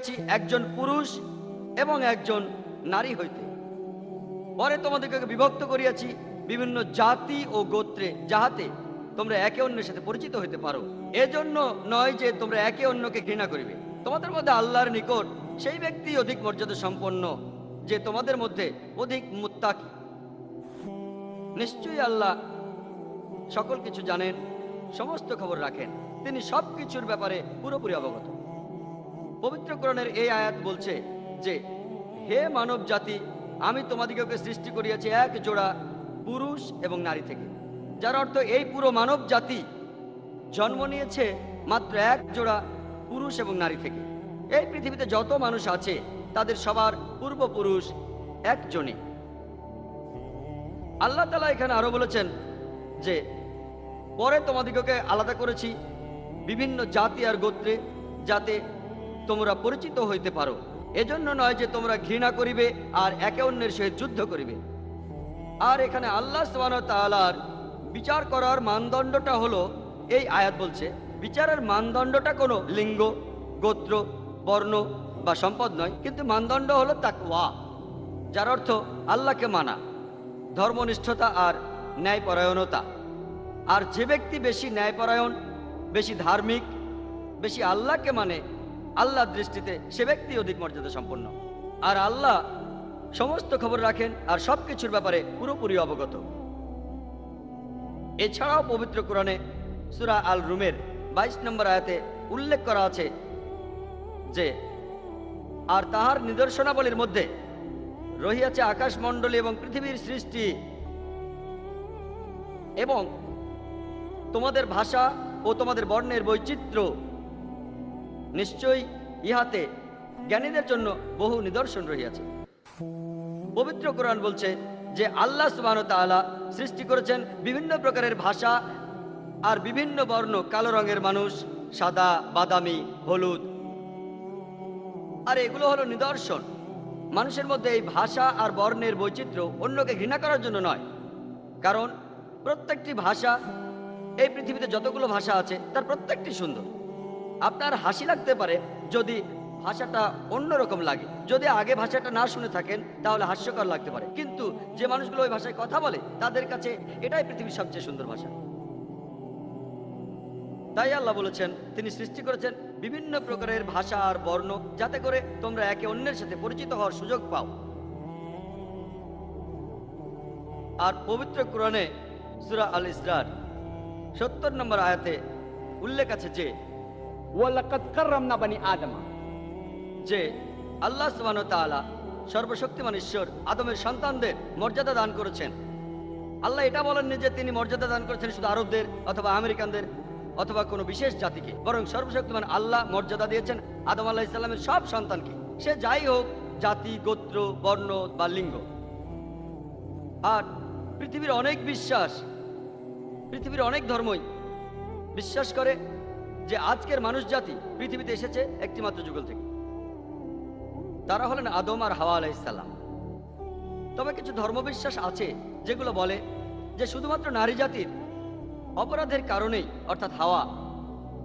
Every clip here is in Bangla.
করিয়াছি একজন পুরুষ এবং একজন নারী হইতে, পরে তোমাদেরকে বিভক্ত করিয়াছি বিভিন্ন জাতি ও গোত্রে, যাহাতে তোমরা একে অন্যের সাথে পরিচিত হইতে পারো। এজন্য নয় যে তোমরা একে অন্যকে ঘৃণা করিবে। তোমাদের মধ্যে আল্লাহর নিকট সেই ব্যক্তি অধিক মর্যাদা সম্পন্ন যে তোমাদের মধ্যে অধিক মুত্তাকি। নিশ্চয়ই আল্লাহ সকল কিছু জানেন, সমস্ত খবর রাখেন, তিনি সব কিছুর ব্যাপারে পুরোপুরি অবগত। পবিত্র কোরআনের এই আয়াত বলছে যে, হে মানব জাতি, আমি তোমাদিগকে সৃষ্টি করিয়াছি এক জোড়া পুরুষ এবং নারী থেকে, যার অর্থ এই পুরো মানব জাতি জন্ম নিয়েছে মাত্র এক জোড়া পুরুষ এবং নারী থেকে। এই পৃথিবীতে যত মানুষ আছে তাদের সবার পূর্বপুরুষ একজনই। আল্লাহ তাআলা এখানে আরো বলেছেন যে, পরে তোমাদিগকে আলাদা করেছি বিভিন্ন জাতি আর গোত্রে, যাতে তোমরা পরিচিত হইতে পারো। এজন্য নয় যে তোমরা ঘৃণা করিবে আর একে অন্যের সহিত যুদ্ধ করিবে। আর এখানে আল্লাহ সুবহানাহু ওয়া তাআলার বিচার করার মানদণ্ডটা হলো, এই আয়াত বলছে বিচারের মানদণ্ডটা কোনো লিঙ্গ, গোত্র, বর্ণ বা সম্পদ নয়, কিন্তু মানদণ্ড হলো তাকওয়া, যার অর্থ আল্লাহকে মানা, ধর্মনিষ্ঠতা আর ন্যায়পরায়ণতা। আর যে ব্যক্তি বেশি ন্যায়পরায়ণ, বেশি ধার্মিক, বেশি আল্লাহকে মানে, আল্লাহর দৃষ্টিতে সে ব্যক্তি অধিক মর্যাদা সম্পন্ন। আর আল্লাহ সমস্ত খবর রাখেন আর সব কিছুর ব্যাপারে পুরোপুরি অবগত। এছাড়াও পবিত্র কোরআনে সূরা আল রুমের 22 নম্বর আয়াতে উল্লেখ করা আছে যে, আর তাহার নিদর্শনাবলীর মধ্যে রহিয়াছে আকাশমণ্ডলী এবং পৃথিবীর সৃষ্টি এবং তোমাদের ভাষা ও তোমাদের বর্ণের বৈচিত্র্য। নিশ্চয়ই ইহাতে জ্ঞানীদের জন্য বহু নিদর্শন রহিয়াছে। পবিত্র কোরআন বলছে যে আল্লাহ সুবহানাহু ওয়া তাআলা সৃষ্টি করেছেন বিভিন্ন প্রকারের ভাষা আর বিভিন্ন বর্ণ, কালো রঙের মানুষ, সাদা, বাদামি, হলুদ। আর এগুলো হলো নিদর্শন। মানুষের মধ্যে এই ভাষা আর বর্ণের বৈচিত্র্য অন্যকে ঘৃণা করার জন্য নয়, কারণ প্রত্যেকটি ভাষা, এই পৃথিবীতে যতগুলো ভাষা আছে তার প্রত্যেকটি সুন্দর। আপনার হাসি লাগতে পারে যদি ভাষাটা অন্যরকম লাগে, যদি আগে ভাষাটা না শুনে থাকেন তাহলে হাস্যকর লাগতে পারে, কিন্তু যে মানুষগুলো ওই ভাষায় কথা বলে তাদের কাছে এটাই পৃথিবীর সবচেয়ে সুন্দর ভাষা। তাই আল্লাহ বলেছেন তিনি সৃষ্টি করেছেন বিভিন্ন প্রকারের ভাষা আর বর্ণ, যাতে করে তোমরা একে অন্যের সাথে পরিচিত হওয়ার সুযোগ পাও। আর পবিত্র কোরআনে সূরা আল ইসরার 70 নম্বর আয়াতে উল্লেখ আছে যে, ওয়ালাকাদ কাররামনা বানি আদম, যে আল্লাহ সুবহানাহু ওয়া তাআলা সর্বশক্তিমান ঈশ্বর আদমের সন্তানদের মর্যাদা দান করেছেন। আল্লাহ এটা বলেননি যে তিনি মর্যাদা দান করেছেন শুধু আরবদের অথবা আমেরিকানদের অথবা কোনো বিশেষ জাতিকে, বরং সর্বশক্তিমান আল্লাহ মর্যাদা দিয়েছেন আদম আলাইহিস সালামের সব সন্তানকে, সে যাই হোক, জাতি, গোত্র, বর্ণ বা লিঙ্গ। আর পৃথিবীর অনেক বিশ্বাস, পৃথিবীর অনেক ধর্মই বিশ্বাস করে যে আজকের মানুষ জাতি পৃথিবীতে এসেছে একটি মাত্র যুগল থেকে। তারা হলেন আদম আর হাওয়া আলাইহিস সালাম। তবে কিছু ধর্মবিশ্বাস আছে যেগুলো বলে যে শুধুমাত্র নারী জাতির অপরাধের কারণেই, অর্থাৎ হাওয়া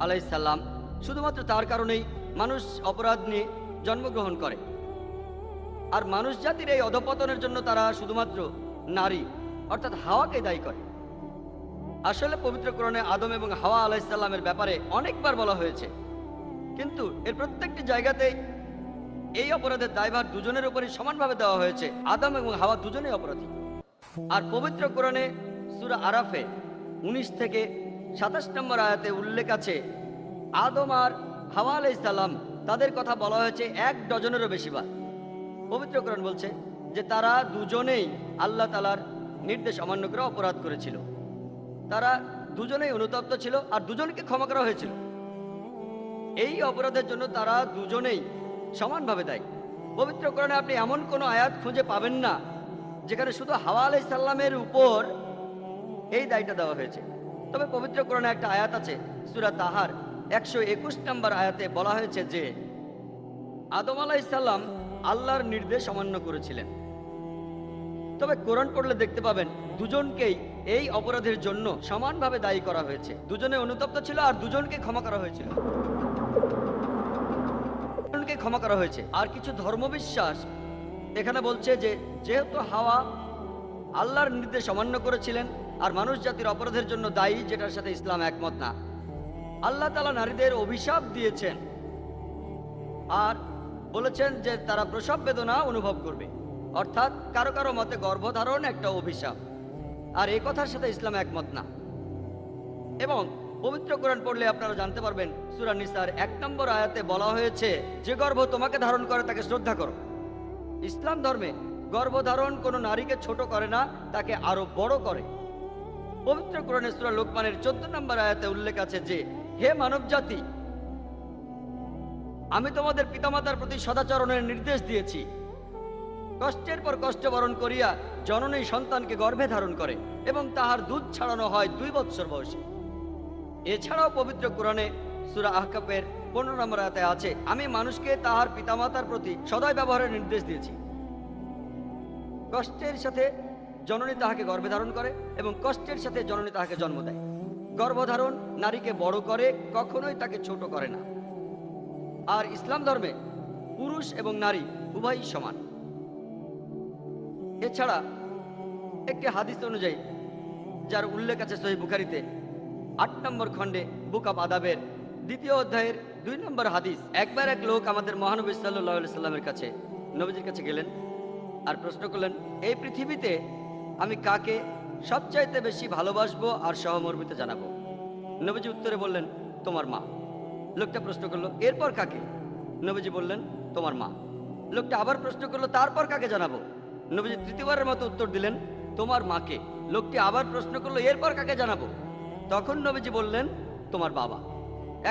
আলাইহিস সালাম, শুধুমাত্র তার কারণেই মানুষ অপরাধ নিয়ে জন্মগ্রহণ করে। আর মানুষ জাতির এই অধঃপতনের জন্য তারা শুধুমাত্র নারী অর্থাৎ হাওয়াকে দায়ী করে। আসলে পবিত্র কোরআনে আদম এবং হাওয়া আলাইহিস সালামের ব্যাপারে অনেকবার বলা হয়েছে, কিন্তু এর প্রত্যেকটি জায়গাতেই এই অপরাধের দায়ভার দুজনের উপরই সমানভাবে দেওয়া হয়েছে। আদম এবং হাওয়া দুজনেই অপরাধী। আর পবিত্র কোরআনে সূরা আরাফে 19 থেকে 27 নম্বর আয়াতে উল্লেখ আছে আদম আর হাওয়া আলাইহিস সালাম, তাদের কথা বলা হয়েছে 1 ডজনেরও বেশি বার। পবিত্র কোরআন বলছে যে তারা দুজনেই আল্লাহ তাআলার নির্দেশ অমান্য করে অপরাধ করেছিল। তারা দুজনেই অনুতপ্ত ছিল আর দুজনকে ক্ষমা করা হয়েছিল। এই অপরাধের জন্য তারা দুজনেই সমানভাবে দায়ী। পবিত্র কোরআনে আপনি এমন কোনো আয়াত খুঁজে পাবেন না যেখানে শুধু হাওয়া আলাইহিস সালামের উপর এই দায়টা দেওয়া হয়েছে। তবে পবিত্র কোরআনে একটা আয়াত আছে সূরা তাহার 121 নম্বর আয়াতে বলা হয়েছে যে আদম আলাইহিস সালাম আল্লাহর নির্দেশ অমান্য করেছিলেন। তবে কোরআন পড়লে দেখতে পাবেন দুজনকেই এই অপরাধের জন্য সমানভাবে দায়ী করা হয়েছে। দুজনে অনুতপ্ত ছিল আর দুজনকে ক্ষমা করা হয়েছিল। দুজনকে তাকেই ক্ষমা করা হয়েছে। আর কিছু ধর্মবিশ্বাস এখানে বলছে যে যেহেতু হাওয়া আল্লাহর নির্দেশ অমান্য করেছিলেন আর মানুষ জাতির অপরাধের জন্য দায়ী, যেটার সাথে ইসলাম একমত না, আল্লাহ তাআলা নারীদের অভিশাপ দিয়েছেন আর বলেছেন যে তারা প্রসব বেদনা অনুভব করবে। অর্থাৎ কারো কারো মতে গর্ভধারণ একটা অভিশাপ, আর এই কথার সাথে ইসলাম একমত না। এবং পবিত্র কোরআন পড়লে আপনারা জানতে পারবেন, সূরা নিসার 1 নম্বর আয়াতে বলা হয়েছে যে গর্ভ তোমাকে ধারণ করে তাকে শ্রদ্ধা করো। ইসলাম ধর্মে গর্ভধারণ কোনো নারীকে ছোট করে না, তাকে আরো বড় করে। পবিত্র কোরআনে সূরা লোকমানের 14 নম্বর আয়াতে উল্লেখ আছে যে হে মানব জাতি, আমি তোমাদের পিতামাতার প্রতি সদাচরণের নির্দেশ দিয়েছি। কষ্টের পর কষ্ট বরণ করিয়া জননী সন্তানকে গর্ভে ধারণ করে এবং তাহার দুধ ছাড়ানো হয় 2 বৎসর বয়সে। এছাড়াও পবিত্র কোরআনে সূরা আহকাফের 15 নম্বর আয়াতে আছে, আমি মানুষকে তাহার পিতামাতার প্রতি সদয় ব্যবহারের নির্দেশ দিয়েছি। কষ্টের সাথে জননী তাহাকে গর্ভে ধারণ করে এবং কষ্টের সাথে জননী তাহাকে জন্ম দেয়। গর্ভধারণ নারীকে বড় করে, কখনোই তাকে ছোট করে না। আর ইসলাম ধর্মে পুরুষ এবং নারী উভয়ই সমান। এছাড়া একটি হাদিস অনুযায়ী, যার উল্লেখ আছে সহিহ বুখারীতে 8 নম্বর খণ্ডে বুক অব আদাবের 2য় অধ্যায়ের 2 নম্বর হাদিস, একবার এক লোক আমাদের মহানবী সাল্লাল্লাহু আলাইহি সাল্লামের কাছে, নবীজির কাছে গেলেন আর প্রশ্ন করলেন, এই পৃথিবীতে আমি কাকে সবচাইতে বেশি ভালোবাসবো আর সহমর্মিতা জানাবো? নবীজি উত্তরে বললেন, তোমার মা। লোকটা প্রশ্ন করলো, এরপর কাকে? নবীজি বললেন, তোমার মা। লোকটা আবার প্রশ্ন করলো, তারপর কাকে জানাবো? নবীজি তৃতীয়বারের মতো উত্তর দিলেন, তোমার মাকে। লোকটি আবার প্রশ্ন করলো, এরপর কাকে জানাবো? তখন নবীজি বললেন, তোমার বাবা।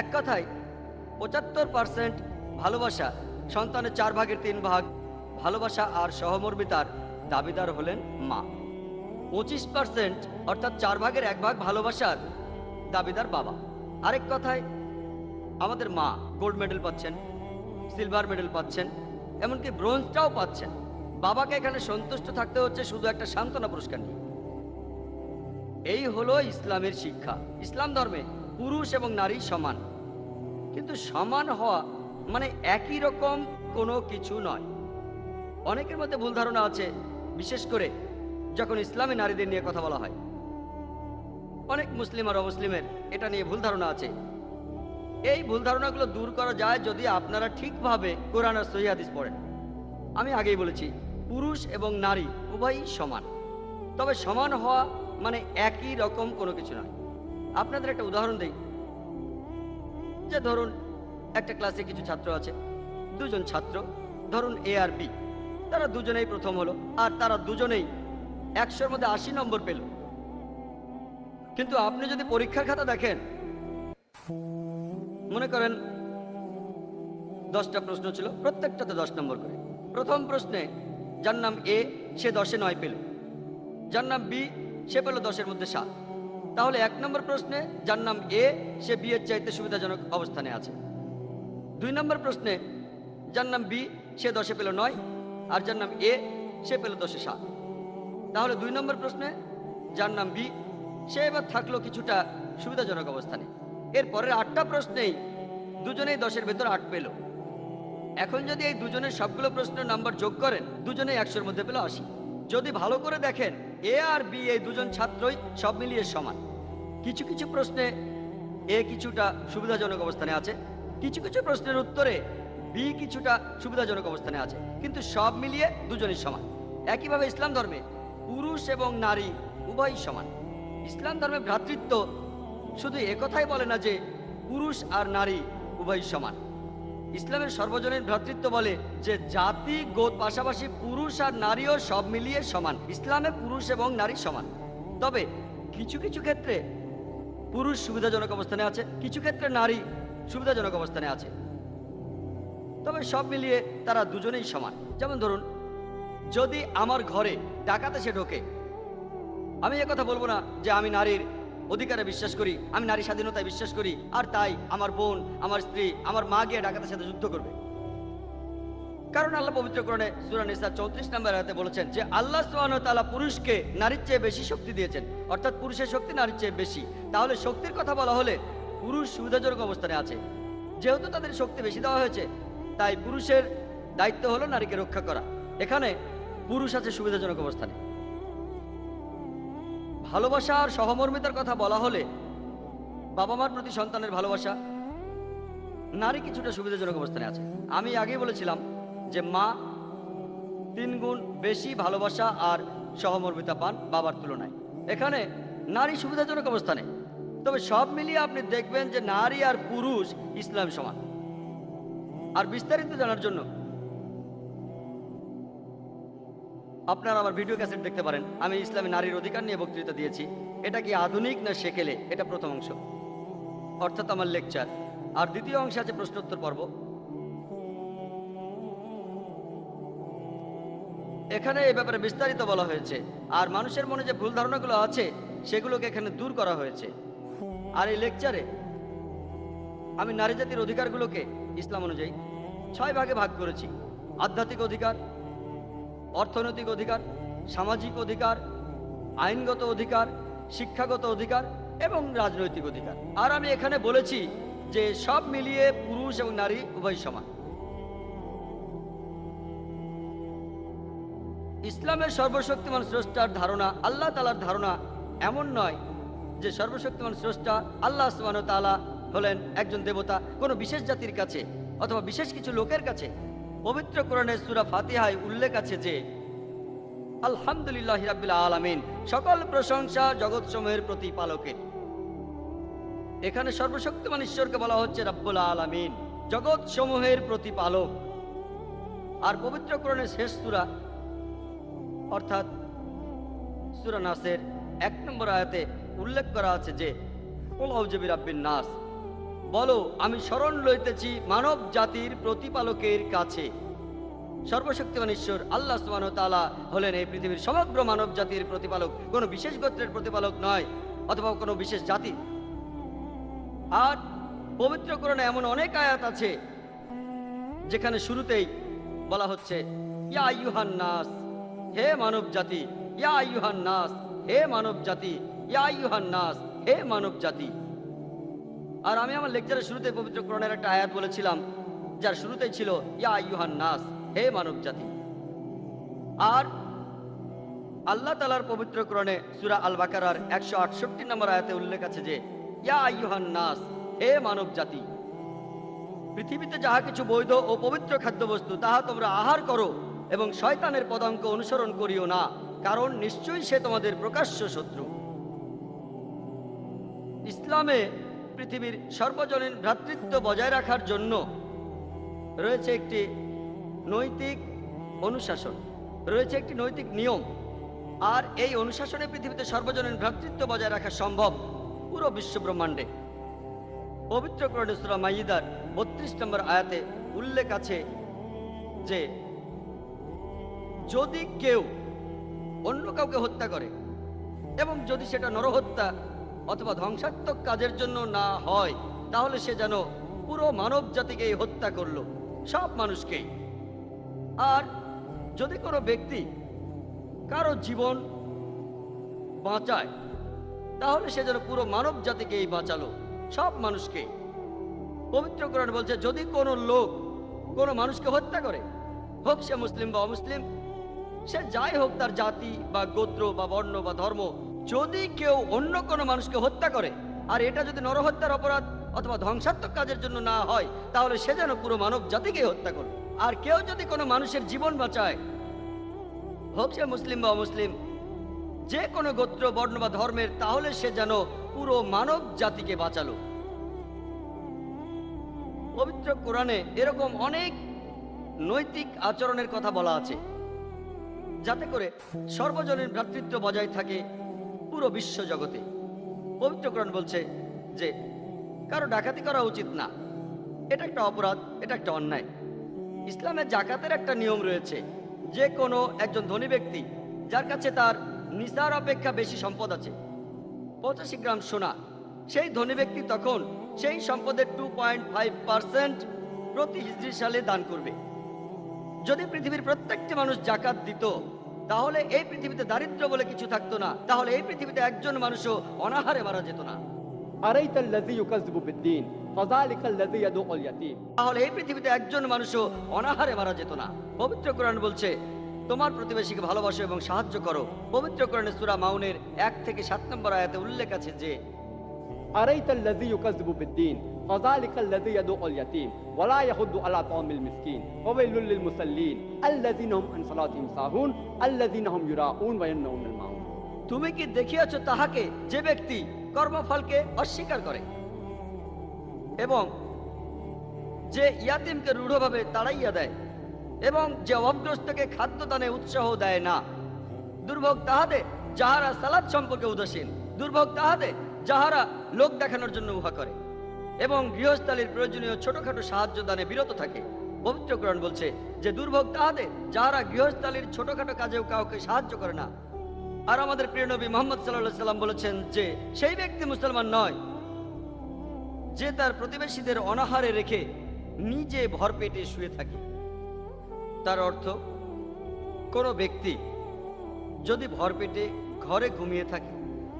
এক কথায় 75% ভালোবাসা, সন্তানের 4 ভাগের 3 ভাগ ভালোবাসা আর সহমর্মিতার দাবিদার হলেন মা। 25% অর্থাৎ 4 ভাগের 1 ভাগ ভালোবাসার দাবিদার বাবা। আরেক কথায় আমাদের মা গোল্ড মেডেল পাচ্ছেন, সিলভার মেডেল পাচ্ছেন, এমনকি ব্রোঞ্জটাও পাচ্ছেন। বাবাকে এখানে সন্তুষ্ট থাকতে হচ্ছে শুধু একটা সান্ত্বনা পুরস্কার নিয়ে। এই হলো ইসলামের শিক্ষা। ইসলাম ধর্মে পুরুষ এবং নারী সমান, কিন্তু সমান হওয়া মানে একই রকম কোনো কিছু নয়। অনেকের মধ্যে ভুল ধারণা আছে, বিশেষ করে যখন ইসলামী নারীদের নিয়ে কথা বলা হয়। অনেক মুসলিম আর অমুসলিমের এটা নিয়ে ভুল ধারণা আছে। এই ভুল ধারণাগুলো দূর করা যায় যদি আপনারা ঠিকভাবে কোরআন আর সহিহ হাদিস পড়েন। আমি আগেই বলেছি, পুরুষ এবং নারী উভয়ই সমান, তবে সমান হওয়া মানে একই রকম কোনো কিছু নয়। আপনাদের একটা উদাহরণ দেই, যে ধরুন একটা ক্লাসে কিছু ছাত্র আছে, 2 জন ছাত্র, ধরুন এ আর বি, তারা দুজনেই প্রথম হলো আর তারা দুজনেই 100-র মধ্যে 80 নম্বর পেল। কিন্তু আপনি যদি পরীক্ষার খাতা দেখেন, মনে করেন 10টা প্রশ্ন ছিল, প্রত্যেকটাতে 10 নম্বর করে। প্রথম প্রশ্নে যার নাম এ, সে 10-এ 9 পেল। যার নাম বি, সে পেল 10-এর মধ্যে 7। তাহলে 1 নম্বর প্রশ্নে যার নাম এ, সে বি এর চাইতে সুবিধাজনক অবস্থানে আছে। 2 নম্বর প্রশ্নে যার নাম বি, সে 10-এ পেল 9, আর যার নাম এ, সে পেল 10-এ 7। তাহলে 2 নম্বর প্রশ্নে যার নাম বি, সে এবার থাকলো কিছুটা সুবিধাজনক অবস্থানে। এর পরের 8টা প্রশ্নেই দুজনেই 10-এর ভেতর 8 পেল। এখন যদি এই দুজনের সবগুলো প্রশ্নের নাম্বার যোগ করেন, দুজনেই 100-র মধ্যে পেল 80। যদি ভালো করে দেখেন, এ আর বি এই দুজন ছাত্রই সব মিলিয়ে সমান। কিছু কিছু প্রশ্নে এ কিছুটা সুবিধাজনক অবস্থানে আছে, কিছু কিছু প্রশ্নের উত্তরে বি কিছুটা সুবিধাজনক অবস্থানে আছে, কিন্তু সব মিলিয়ে দুজনই সমান। একইভাবে ইসলাম ধর্মে পুরুষ এবং নারী উভয়ই সমান। ইসলাম ধর্মে ভ্রাতৃত্ব শুধু একথাই বলে না যে পুরুষ আর নারী উভয়ই সমান। ইসলামের সর্বজনীন ভ্রাতৃত্ব বলে যে জাতি গোত পাশাপাশি পুরুষ আর নারীও সব মিলিয়ে সমান। ইসলামে পুরুষ এবং নারী সমান, তবে কিছু কিছু ক্ষেত্রে পুরুষ সুবিধাজনক অবস্থানে আছে, কিছু ক্ষেত্রে নারী সুবিধাজনক অবস্থানে আছে, তবে সব মিলিয়ে তারা দুজনেই সমান। যেমন ধরুন, যদি আমার ঘরে ডাকাত এসে ঢোকে, আমি কথা বলবো না যে আমি নারীর অধিকারে বিশ্বাস করি, আমি নারী স্বাধীনতায় বিশ্বাস করি, আর তাই আমার বোন, আমার স্ত্রী, আমার মা গিয়ে ডাকাতের সাথে যুদ্ধ করবে। কারণ আল্লাহ পবিত্র কোরআনে সূরা নিসা 34 নম্বর আয়াতে বলেছেন যে আল্লাহ সুবহানাহু ওয়া তাআলা পুরুষকে নারীর চেয়ে বেশি শক্তি দিয়েছেন, অর্থাৎ পুরুষের শক্তি নারীর চেয়ে বেশি। তাহলে শক্তির কথা বলা হলে পুরুষ সুবিধাজনক অবস্থানে আছে। যেহেতু তাদের শক্তি বেশি দেওয়া হয়েছে, তাই পুরুষের দায়িত্ব হলো নারীকে রক্ষা করা। এখানে পুরুষ আছে সুবিধাজনক অবস্থানে। ভালোবাসা আর সহমর্মিতার কথা বলা হলে বাবা মার প্রতি সন্তানের ভালোবাসা, নারী কিছুটা সুবিধাজনক অবস্থানে আছে। আমি আগেই বলেছিলাম যে মা 3 গুণ বেশি ভালোবাসা আর সহমর্মিতা পান বাবার তুলনায়। এখানে নারী সুবিধাজনক অবস্থানে। তবে সব মিলিয়ে আপনি দেখবেন যে নারী আর পুরুষ ইসলাম সমান। আর বিস্তারিত জানার জন্য আপনারা আমার ভিডিও ক্যাসেট দেখতে পারেন। আমি ইসলামে নারীর অধিকার নিয়ে বক্তৃতা দিয়েছি। এটা কি আধুনিক না সেকেলে, এটা প্রথম অংশ অর্থাৎ আমার লেকচার। আর দ্বিতীয় অংশে আছে প্রশ্নোত্তর পর্ব। এখানে এই ব্যাপারে বিস্তারিত বলা হয়েছে। আর মানুষের মনে যে ভুল ধারণাগুলো আছে সেগুলোকে এখানে দূর করা হয়েছে। আর এই লেকচারে আমি নারী জাতির অধিকারগুলোকে ইসলাম অনুযায়ী 6 ভাগে ভাগ করেছি। আধ্যাত্মিক অধিকার, অর্থনৈতিক অধিকার, সামাজিক অধিকার, আইনগত অধিকার, শিক্ষাগত অধিকার এবং রাজনৈতিক অধিকার। আর আমি এখানে বলেছি যে সব মিলিয়ে পুরুষ এবং নারী উভয় সমান। ইসলামের সর্বশক্তিমান স্রষ্টার ধারণা, আল্লাহ তাআলার ধারণা এমন নয় যে সর্বশক্তিমান স্রষ্টা আল্লাহ সুবহানাহু ওয়া তাআলা হলেন একজন দেবতা কোনো বিশেষ জাতির কাছে অথবা বিশেষ কিছু লোকের কাছে। পবিত্র কোরআনের সূরা ফাতিহায় উল্লেখ আছে যে আলহামদুলিল্লাহি রাব্বিল আলামিন, সকল প্রশংসা জগৎসমূহের প্রতিপালকের। এখানে সর্বশক্তিমান ঈশ্বরকে বলা হচ্ছে রাব্বুল আলামিন, জগৎসমূহের প্রতিপালক। আর পবিত্র কোরআনের শেষ সূরা অর্থাৎ সূরা নাসের 1 নম্বর আয়াতে উল্লেখ করা আছে যে কুল আউযু বিরাব্বিন নাস, বলো আমি শরণ লইতেছি মানব জাতির প্রতিপালকের কাছে। সর্বশক্তিমান ঈশ্বর আল্লাহ সুবহানাহু ওয়া তাআলা হলেন এই পৃথিবীর সমগ্র মানব জাতির প্রতিপালক, কোনো বিশেষ গোত্রের প্রতিপালক নয় অথবা কোনো বিশেষ জাতি। আর পবিত্র কোরআনে এমন অনেক আয়াত আছে যেখানে শুরুতেই বলা হচ্ছে ইয়া আইয়ুহান নাস, হে মানব জাতি, ইয়া আইয়ুহান নাস, হে মানব জাতি, ইয়া আইয়ুহান নাস, হে মানব জাতি। আর আমি আমার লেকচারের শুরুতে পবিত্র কোরআনের একটা আয়াত বলেছিলাম যার শুরুতেই ছিল ইয়া আইয়ুহান নাস, হে মানব জাতি। আর আল্লাহ তাআলার পবিত্র কোরআনে সূরা আল বাকারার 168 নম্বর আয়াতে উল্লেখ আছে যে ইয়া আইয়ুহান নাস, হে মানব জাতি। পৃথিবীতে যাহা কিছু বৈধ ও পবিত্র খাদ্যবস্তু তাহা তোমরা আহার করো এবং শয়তানের পদাঙ্ক অনুসরণ করিও না, কারণ নিশ্চয়ই সে তোমাদের প্রকাশ্য শত্রু। ইসলামে পৃথিবীর সর্বজনীন ভ্রাতৃত্ব বজায় রাখার জন্য রয়েছে একটি নৈতিক অনুশাসন, রয়েছে একটি নৈতিক নিয়ম। আর এই অনুশাসনে পৃথিবীতে সর্বজনীন ভ্রাতৃত্ব বজায় রাখা সম্ভব পুরো বিশ্ব ব্রহ্মাণ্ডে। পবিত্র কোরআনে সূরা মাইদার 32 নম্বর আয়াতে উল্লেখ আছে যে যদি কেউ অন্য কাউকে হত্যা করে এবং যদি সেটা নরহত্যা অথবা ধ্বংসাত্মক কাজের জন্য না হয়, তাহলে সে যেন পুরো মানব জাতিকেই হত্যা করলো, সব মানুষকেই। আর যদি কোনো ব্যক্তি কারো জীবন বাঁচায়, তাহলে সে যেন পুরো মানব জাতিকেই বাঁচালো, সব মানুষকে। পবিত্র কোরআন বলছে যদি কোনো লোক কোনো মানুষকে হত্যা করে, হোক সে মুসলিম বা অমুসলিম, সে যাই হোক তার জাতি বা গোত্র বা বর্ণ বা ধর্ম, যদি কেউ অন্য কোনো মানুষকে হত্যা করে আর এটা যদি নরহত্যার অপরাধ অথবা ধ্বংসাত্মক কাজের জন্য না হয়, তাহলে সে যেন পুরো মানব জাতিকে হত্যা করে। আর কেউ যদি কোনো মানুষের জীবন বাঁচায়, হোক সে মুসলিম বা অমুসলিম, যে কোনো গোত্র বর্ণ বা ধর্মের, তাহলে সে যেন পুরো মানব জাতিকে বাঁচালো। পবিত্র কোরআনে এরকম অনেক নৈতিক আচরণের কথা বলা আছে যাতে করে সর্বজনীন ভ্রাতৃত্ব বজায় থাকে পুরো বিশ্ব জগতে। পবিত্র কোরআন বলছে যে কারো ডাকাতি করা উচিত না, এটা একটা অপরাধ, এটা একটা অন্যায়। ইসলামের জাকাতের একটা নিয়ম রয়েছে, যে কোনো একজন ধনী ব্যক্তি যার কাছে তার নিসার অপেক্ষা বেশি সম্পদ আছে, 85 গ্রাম সোনা, সেই ধনী ব্যক্তি তখন সেই সম্পদের 2.5% প্রতি হিজরি সালে দান করবে। যদি পৃথিবীর প্রত্যেকটি মানুষ জাকাত দিত, তাহলে এই পৃথিবীতে দারিদ্র বলে কিছু থাকতো না, তাহলে এই পৃথিবীতে একজন মানুষও অনাহারে মারা যেত না। আরাইতাল্লাযী ইউকাযযিবু বিদ্দীন, فذلك الذي يدعو اليتيم তাহলে এই পৃথিবীতে একজন মানুষও অনাহারে মারা যেত না। পবিত্র কোরআন বলছে তোমার প্রতিবেশীকে ভালোবাসো এবং সাহায্য করো। পবিত্র কোরআনে সূরা মাউনের 1 থেকে 7 নম্বর আয়াতে উল্লেখ আছে যে أرأيت الذي يكذب بالدين فذلك الذي يدعو اليتيم ولا يحض على طعام المسكين وويل للمصلين الذين هم عن صلاتهم ساهون الذين هم يراءون ويمنعون الماعون তুমি কি দেখিয়াছো তাহাকে যে ব্যক্তি কর্মফলকে অস্বীকার করে এবং যে ইয়াতিমকে রূঢ়ভাবে তাড়াইয়া দেয় এবং যে অভাবগ্রস্তকে খাদ্য দানে উৎসাহ দেয় না। দুর্ভোগ তাহাদের যাহারা সালাত সম্পর্কে উদাসীন, দুর্ভোগ তাহাদের যাহারা লোক দেখানোর জন্য উহা করে এবং গৃহস্থালীর প্রয়োজনীয় ছোটখাটো সাহায্য দানে বিরত থাকে। পবিত্র কোরআন বলছে যে দুর্ভোগ তাহাদের যাহারা গৃহস্থালীর ছোটখাটো কাজেও কাউকে সাহায্য করে না। আর আমাদের প্রিয় নবী মুহাম্মদ সাল্লাল্লাহু আলাইহি সাল্লাম বলেছেন যে সেই ব্যক্তি মুসলমান নয় যে তার প্রতিবেশীদের অনাহারে রেখে নিজে ভরপেটে শুয়ে থাকে। তার অর্থ কোনো ব্যক্তি যদি ভরপেটে ঘরে ঘুমিয়ে থাকে,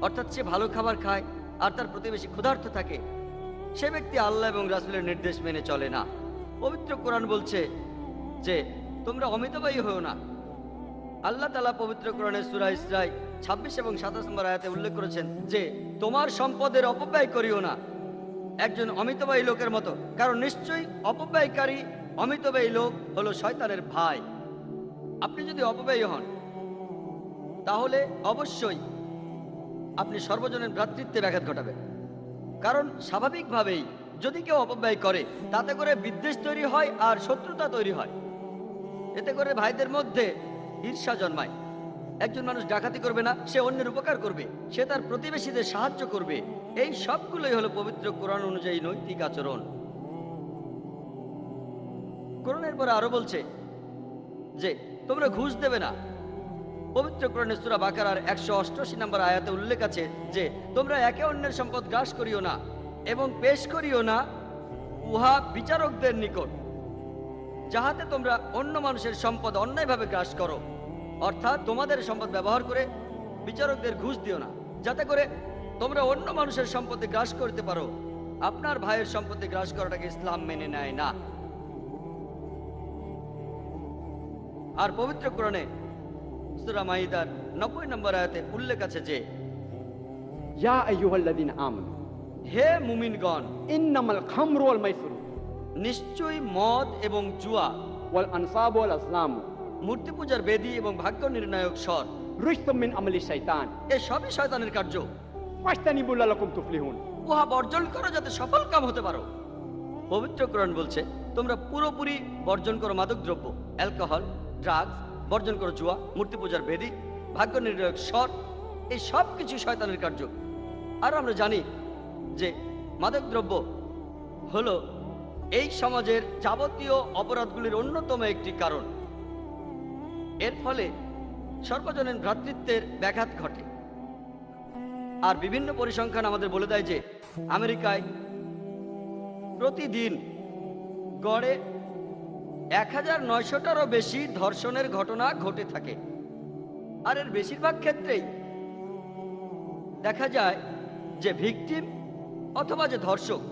অর্থাৎ সে ভালো খাবার খায় আর তার প্রতিবেশী ক্ষুধার্ত থাকে, সে ব্যক্তি আল্লাহ এবং রাসূলের নির্দেশ মেনে চলে না। পবিত্র কোরআন বলছে যে তোমরা অমিতব্যয়ী হও না। আল্লাহ তাআলা পবিত্র কোরআনের সূরা ইসরায় 26 এবং 27 নম্বর আয়াতে উল্লেখ করেছেন যে তোমার সম্পদের অপব্যয় করিও না একজন অমিতব্যয়ী লোকের মতো, কারণ নিশ্চয়ই অপব্যয়কারী অমিতব্যয়ী লোক হলো শয়তানের ভাই। আপনি যদি অপব্যয়ী হন তাহলে অবশ্যই আপনি সর্বজনের ভ্রাতৃত্বে ব্যাঘাত ঘটাবেন, কারণ স্বাভাবিকভাবেই যদি কেউ অপব্যয় করে তাতে করে বিদ্বেষ তৈরি হয় আর শত্রুতা তৈরি হয়। এতে করে ভাইদের মধ্যে ঈর্ষা জন্মায়। একজন মানুষ ডাকাতি করবে না, সে অন্যের উপকার করবে, সে তার প্রতিবেশীদের সাহায্য করবে। এই সবগুলোই হলো পবিত্র কোরআন অনুযায়ী নৈতিক আচরণ। কোরআনের পরে আরো বলছে যে তোমরা ঘুষ দেবে না। পবিত্র কোরআনের সূরা বাকারার 188 নম্বর আয়াতে উল্লেখ আছে যে তোমরা একে অন্যের সম্পদ গ্রাস করিও না এবং পেশ করিও না উহা বিচারকদের নিকট, যাহাতে তোমরা অন্য মানুষের সম্পদ অন্যায়ভাবে গ্রাস করো। অর্থাৎ তোমাদের সম্পদ ব্যবহার করে বিচারকদের ঘুষ দিও না, যাতে করে তোমরা অন্য মানুষের সম্পত্তি গ্রাস করতে পারো। আপনার ভাইয়ের সম্পত্তি গ্রাস করাটাকে ইসলাম মেনে নেয় না। আর পবিত্র কোরআনে সূরা মাইদার 90 নম্বর আয়াতে উল্লেখ আছে যে يا أيها الذين آمنوا হে মুমিনগণ, إنما الخمر والميسر নিশ্চয়ই মদ এবং জুয়া, والأنصاب والأزلام মূর্তি পূজার বেদী এবং ভাগ্য নির্ণায়ক স্বর رجس من عمل الشيطان এ সবই শয়তানের কার্য। فاجتنبوا لعلكم تفلحون উহা বর্জন করো যাতে সফল কাম হতে পারো। পবিত্র কোরআন বলছে তোমরা পুরোপুরি বর্জন করো মাদকদ্রব্য, অ্যালকোহল, ড্রাগস, বর্জন করো জুয়া, মূর্তি পূজার বেদী, ভাগ্য নির্ণায়ক স্বর। এই সব কিছু শয়তানের কার্য। আর আমরা জানি যে মাদকদ্রব্য হলো এই সমাজের যাবতীয় অপরাধগুলির অন্যতম একটি কারণ। এর ফলে সর্বজনীন ভ্রাতৃত্বের ব্যাঘাত ঘটে। আর বিভিন্ন পরিসংখ্যান আমাদের বলে দেয় যে আমেরিকায় প্রতিদিন গড়ে 1900টারও বেশি ধর্ষণের ঘটনা ঘটে থাকে। আর এর বেশিরভাগ ক্ষেত্রেই দেখা যায় যে ভিকটিম অথবা যে ধর্ষক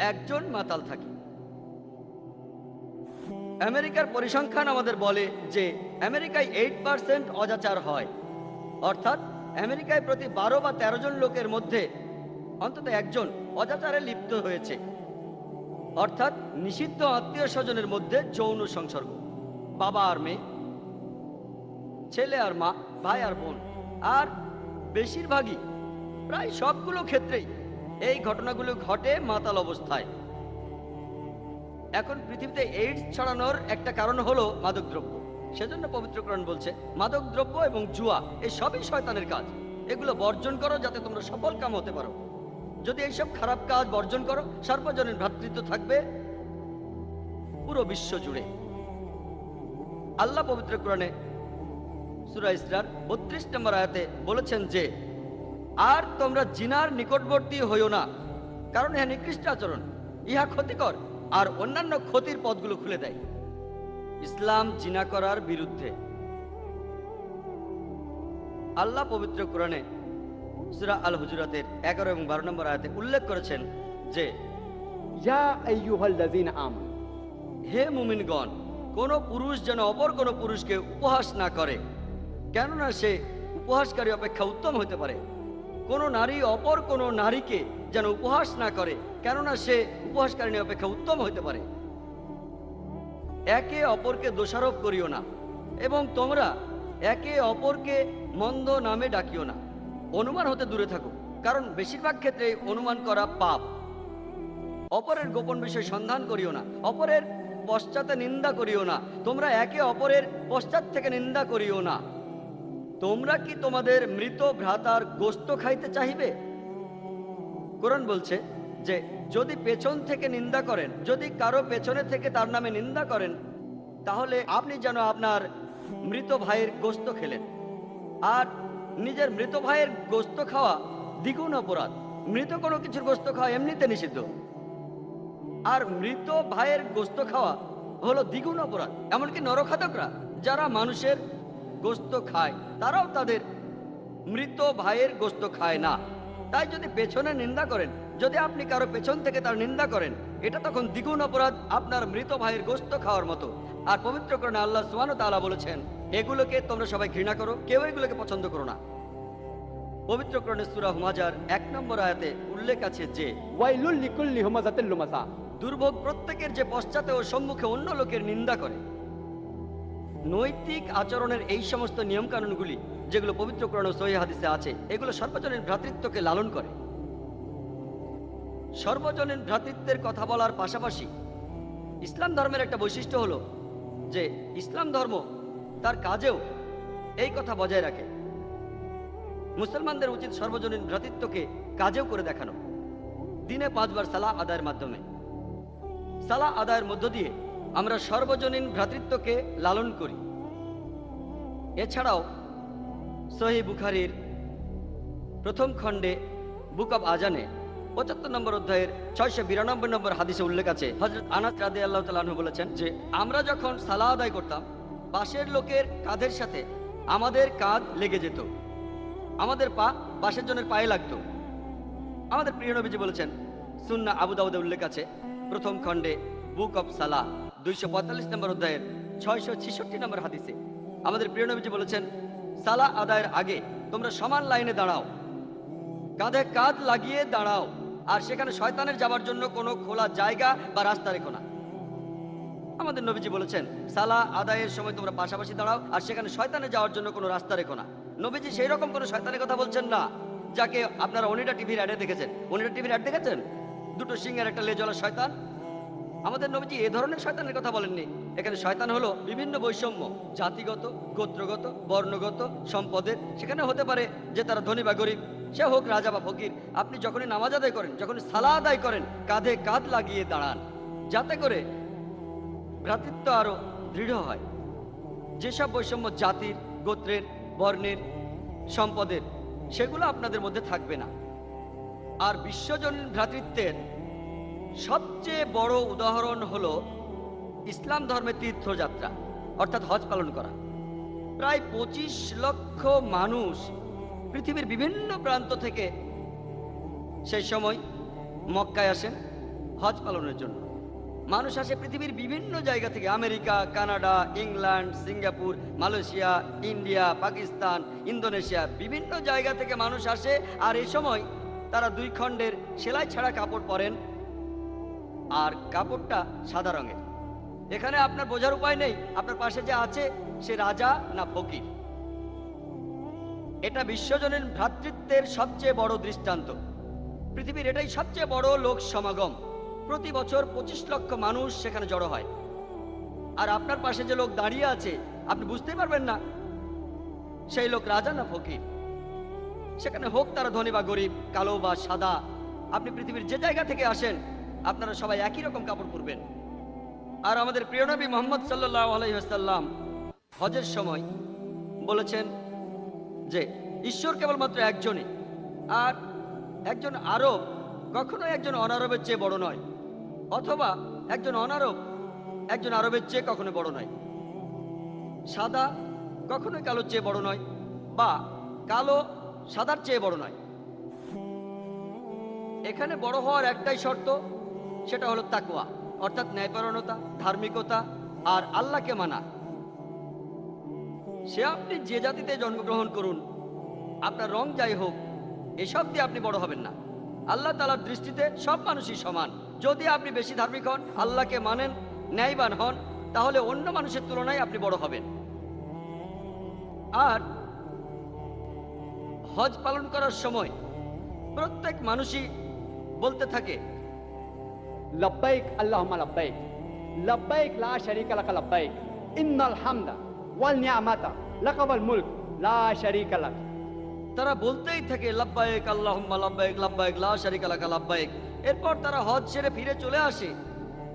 একজন মাতাল থাকে। আমেরিকার পরিসংখ্যান আমাদের বলে যে আমেরিকায় 8% অজাচার হয়, অর্থাৎ আমেরিকায় প্রতি 12 বা 13 জন লোকের মধ্যে অন্তত একজন অজাচারে লিপ্ত হয়েছে, অর্থাৎ নিষিদ্ধ আত্মীয় স্বজনের মধ্যে যৌন সংসর্গ, বাবা আর মেয়ে, ছেলে আর মা, ভাই আর বোন। আর বেশিরভাগই প্রায় সবগুলো ক্ষেত্রেই এই ঘটনাগুলো ঘটে মাতাল অবস্থায়। এখন পৃথিবীতে এইডস ছড়ানোর একটা কারণ হলো মাদকদ্রব্য। সেজন্য পবিত্র কোরআন বলছে মাদকদ্রব্য এবং জুয়া এই সবই শয়তানের কাজ, এগুলো বর্জন করো যাতে তোমরা সফল কাম হতে পারো। যদি এইসব খারাপ কাজ বর্জন করো, সর্বজনীন ভ্রাতৃত্ব থাকবে পুরো বিশ্ব জুড়ে। আল্লাহ পবিত্র কোরআনে সূরা ইসরার 32 নম্বর আয়াতে বলেছেন যে আর তোমরা জিনার নিকটবর্তী হইও না, কারণ ইহা নিকৃষ্ট আচরণ, ইহা ক্ষতিকর আর অন্যান্য ক্ষতির পথগুলো খুলে দেয়। ইসলাম জিনা করার বিরুদ্ধে। আল্লাহ পবিত্র কোরআনে সূরা আল হুজুরাতের 11 এবং 12 নম্বর আয়াতে উল্লেখ করেছেন যে या अय्युहल्लज़ीना आमनू, হে মুমিনগণ, কোন পুরুষ যেন অপর কোন পুরুষকে উপহাস না করে, কেননা সে উপহাসকারী অপেক্ষা উত্তম হতে পারে। কোন নারী অপর কোন নারীকে যেন উপহাস না করে, কেননা সে উপহাসকারিণী অপেক্ষা উত্তম হতে পারে। একে অপরকে দোষারোপ করিও না, এবং তোমরা একে অপরকে মন্দ নামে ডাকিও না। অনুমান হতে দূরে থাকো, কারণ বেশিরভাগ ক্ষেত্রে অনুমান করা পাপ। অপরের গোপন বিষয় সন্ধান করিও না, অপরের পশ্চাতে নিন্দা করিও না, তোমরা একে অপরের পশ্চাৎ থেকে নিন্দা করিও না। তোমরা কি তোমাদের মৃত ভ্রাতার গোশত খাইতে চাহিবে? কোরআন বলছে যে যদি পেছন থেকে নিন্দা করেন, যদি কারো পেছনে থেকে তার নামে নিন্দা করেন, তাহলে আপনি যেন আপনার মৃত ভাইয়ের গোশত খেলেন। আর নিজের মৃত ভাইয়ের গোশত খাওয়া দ্বিগুণ অপরাধ। মৃত কোনো কিছুর গোশত খাওয়া এমনিতে নিষিদ্ধ, আর মৃত ভাইয়ের গোশত খাওয়া হলো দ্বিগুণ অপরাধ। এমনকি নরখাতকরা যারা মানুষের গোশত খায়, তারাও তাদের মৃত ভাইয়ের গোশত খায় না। তাই যদি পেছনে নিন্দা করেন, যদি আপনি কারো পেছন থেকে তার নিন্দা করেন, এটা তখন দ্বিগুণ অপরাধ, আপনার মৃত ভাইয়ের গোশত খাওয়ার মতো। আর পবিত্র কোরআনে আল্লাহ সুবহানাহু ওয়া তাআলা বলেছেন, এগুলোকে তোমরা সবাই ঘৃণা করো, কেউ এগুলোকে পছন্দ করো না। পবিত্র কোরআনে সূরা হুমাজার 1 নম্বর আয়াতে উল্লেখ আছে যে ওয়াইলুল লিকুল্লি হুমাযাতিল লুমাযা, দুর্ভোগ প্রত্যেকের যে পশ্চাতে ও সম্মুখে অন্য লোকের নিন্দা করে। নৈতিক আচরণের এই সমস্ত নিয়মকানুনগুলি যেগুলো পবিত্র কোরআন ও সহিহ হাদিসে আছে, এগুলো সর্বজনীন ভ্রাতৃত্বকে লালন করে। সর্বজনীন ভ্রাতৃত্বের কথা বলার পাশাপাশি ইসলাম ধর্মের একটা বৈশিষ্ট্য হলো যে ইসলাম ধর্ম তার কাজেও এই কথা বজায় রাখে। মুসলমানদের উচিত সর্বজনীন ভ্রাতৃত্বকে কাজেও করে দেখানো। দিনে 5 বার সালাহ আদায়ের মাধ্যমে, সালাহ আদায়ের মধ্য দিয়ে আমরা সর্বজনীন ভ্রাতৃত্বকে লালন করি। এছাড়াও সহিহ বুখারীর প্রথম খণ্ডে বুক অব আজানে 75 নম্বর অধ্যায়ের 692 নম্বর হাদিসে উল্লেখ আছে, হযরত আনাস রাদিয়াল্লাহু তাআলা আনহু বলেছেন যে আমরা যখন সালাহ আদায় করতাম, পাশের লোকের কাঁধের সাথে আমাদের কাঁধ লেগে যেত, আমাদের পা পাশের জনের পায়ে লাগতো। আমাদের প্রিয় নবীজি বলেছেন, সুন্নাহ আবু দাউদে উল্লেখ আছে প্রথম খণ্ডে বুক অব সালাহ 245 নম্বর অধ্যায়ের 666 নম্বর হাদিসে, আমাদের প্রিয় নবীজি বলেছেন, সালাহ আদায়ের আগে তোমরা সমান লাইনে দাঁড়াও, কাঁধে কাঁধ লাগিয়ে দাঁড়াও, আর সেখানে শয়তানের যাবার জন্য কোনো খোলা জায়গা বা রাস্তা রেখো না। আমাদের নবীজি বলেছেন, সালাহ আদায়ের সময় তোমরা পাশাপাশি দাঁড়াও, আর সেখানে শয়তানে যাওয়ার জন্য কোনো রাস্তা রেখো না। নবীজি সেই রকম কোনো শয়তানের কথা বলছেন না যাকে আপনারা ওনিডা টিভির অ্যাডে দেখেছেন। ওনিডা টিভির অ্যাড দেখেছেন, দুটো সিংহের একটা লেজওয়ালা শয়তান। আমাদের নবীজি এ ধরনের শয়তানের কথা বলেননি। এখানে শয়তান হলো বিভিন্ন বৈষম্য, জাতিগত, গোত্রগত, বর্ণগত, সম্পদের। সেখানে হতে পারে যে তারা ধনী বা গরিব, সে হোক রাজা বা ফকির। আপনি যখনই নামাজ আদায় করেন, যখনই সালাহ আদায় করেন, কাঁধে কাঁধ লাগিয়ে দাঁড়ান, যাতে করে ভ্রাতৃত্ব আরো দৃঢ় হয়। যেসব বৈষম্য জাতির, গোত্রের, বর্ণের, সম্পদের, সেগুলো আপনাদের মধ্যে থাকবে না। আর বিশ্বজনীন ভ্রাতৃত্বের সবচেয়ে বড় উদাহরণ হলো ইসলাম ধর্মের তীর্থযাত্রা, অর্থাৎ হজ পালন করা। প্রায় 25 লক্ষ মানুষ পৃথিবীর বিভিন্ন প্রান্ত থেকে সেই সময় মক্কায় আসেন হজ পালনের জন্য। মানুষ আসে পৃথিবীর বিভিন্ন জায়গা থেকে, America, Canada, England, Singapore, Malaysia, India, Pakistan, Indonesia, বিভিন্ন জায়গা থেকে মানুষ আসে। আর এই সময় তারা 2 খণ্ডের সেলাই ছাড়া কাপড় পরেন, আর কাপড়টা সাদা রঙের। এখানে আপনার বোঝার উপায় নেই আপনার পাশে যে আছে সে রাজা না ফকির। এটা বিশ্বজনীন ভ্রাতৃত্বের সবচেয়ে বড় দৃষ্টান্ত। পৃথিবীর এটাই সবচেয়ে বড় লোক সমাগম। প্রতি বছর 25 লক্ষ মানুষ সেখানে জড়ো হয়। আর আপনার পাশে যে লোক দাঁড়িয়ে আছে, আপনি বুঝতেই পারবেন না সেই লোক রাজা না ফকির। সেখানে হোক তারা ধনী বা গরিব, কালো বা সাদা, আপনি পৃথিবীর যে জায়গা থেকে আসেন, আপনারা সবাই একই রকম কাপড় পরবেন। আর আমাদের প্রিয় নবী মুহাম্মদ সাল্লাল্লাহু আলাইহি ওয়াসাল্লাম হজের সময় বলেছেন যে ঈশ্বর কেবলমাত্র একজনই, আর একজন আরব কখনোই একজন অনারবের চেয়ে বড় নয়, অথবা একজন অনারব একজন আরবের চেয়ে কখনো বড় নয়। সাদা কখনোই কালোর চেয়ে বড় নয়, বা কালো সাদার চেয়ে বড় নয়। এখানে বড় হওয়ার একটাই শর্ত, সেটা হলো তাকওয়া, অর্থাৎ ন্যায়পরায়ণতা, ধার্মিকতা আর আল্লাহকে মানা। সে আপনি যে জাতিতে জন্মগ্রহণ করুন, আপনার রং যাই হোক, এসব দিয়ে আপনি বড় হবেন না। আল্লাহ তাআলার দৃষ্টিতে সব মানুষই সমান। যদি আপনি বেশি ধার্মিক হন, আল্লাহকে মানেন, ন্যায়বান হন, তাহলে অন্য মানুষের তুলনায় আপনি বড় হবেন। আর হজ পালন করার সময় প্রত্যেক মানুষই বলতে থাকে, लब्बैक अल्लाहुम्मा लब्बैक लब्बैक ला शरीका लक लब्बैक इन्नल हम्दा वल निअमता लक वल मुल्क ला शरीका लक। তারা বলতেই থাকে লাব্বাইক আল্লাহুম্মা লাব্বাইক লাব্বাইক লা শারিকা লাকা লাব্বাইক। এরপর তারা হজ সেরে ফিরে চলে আসে,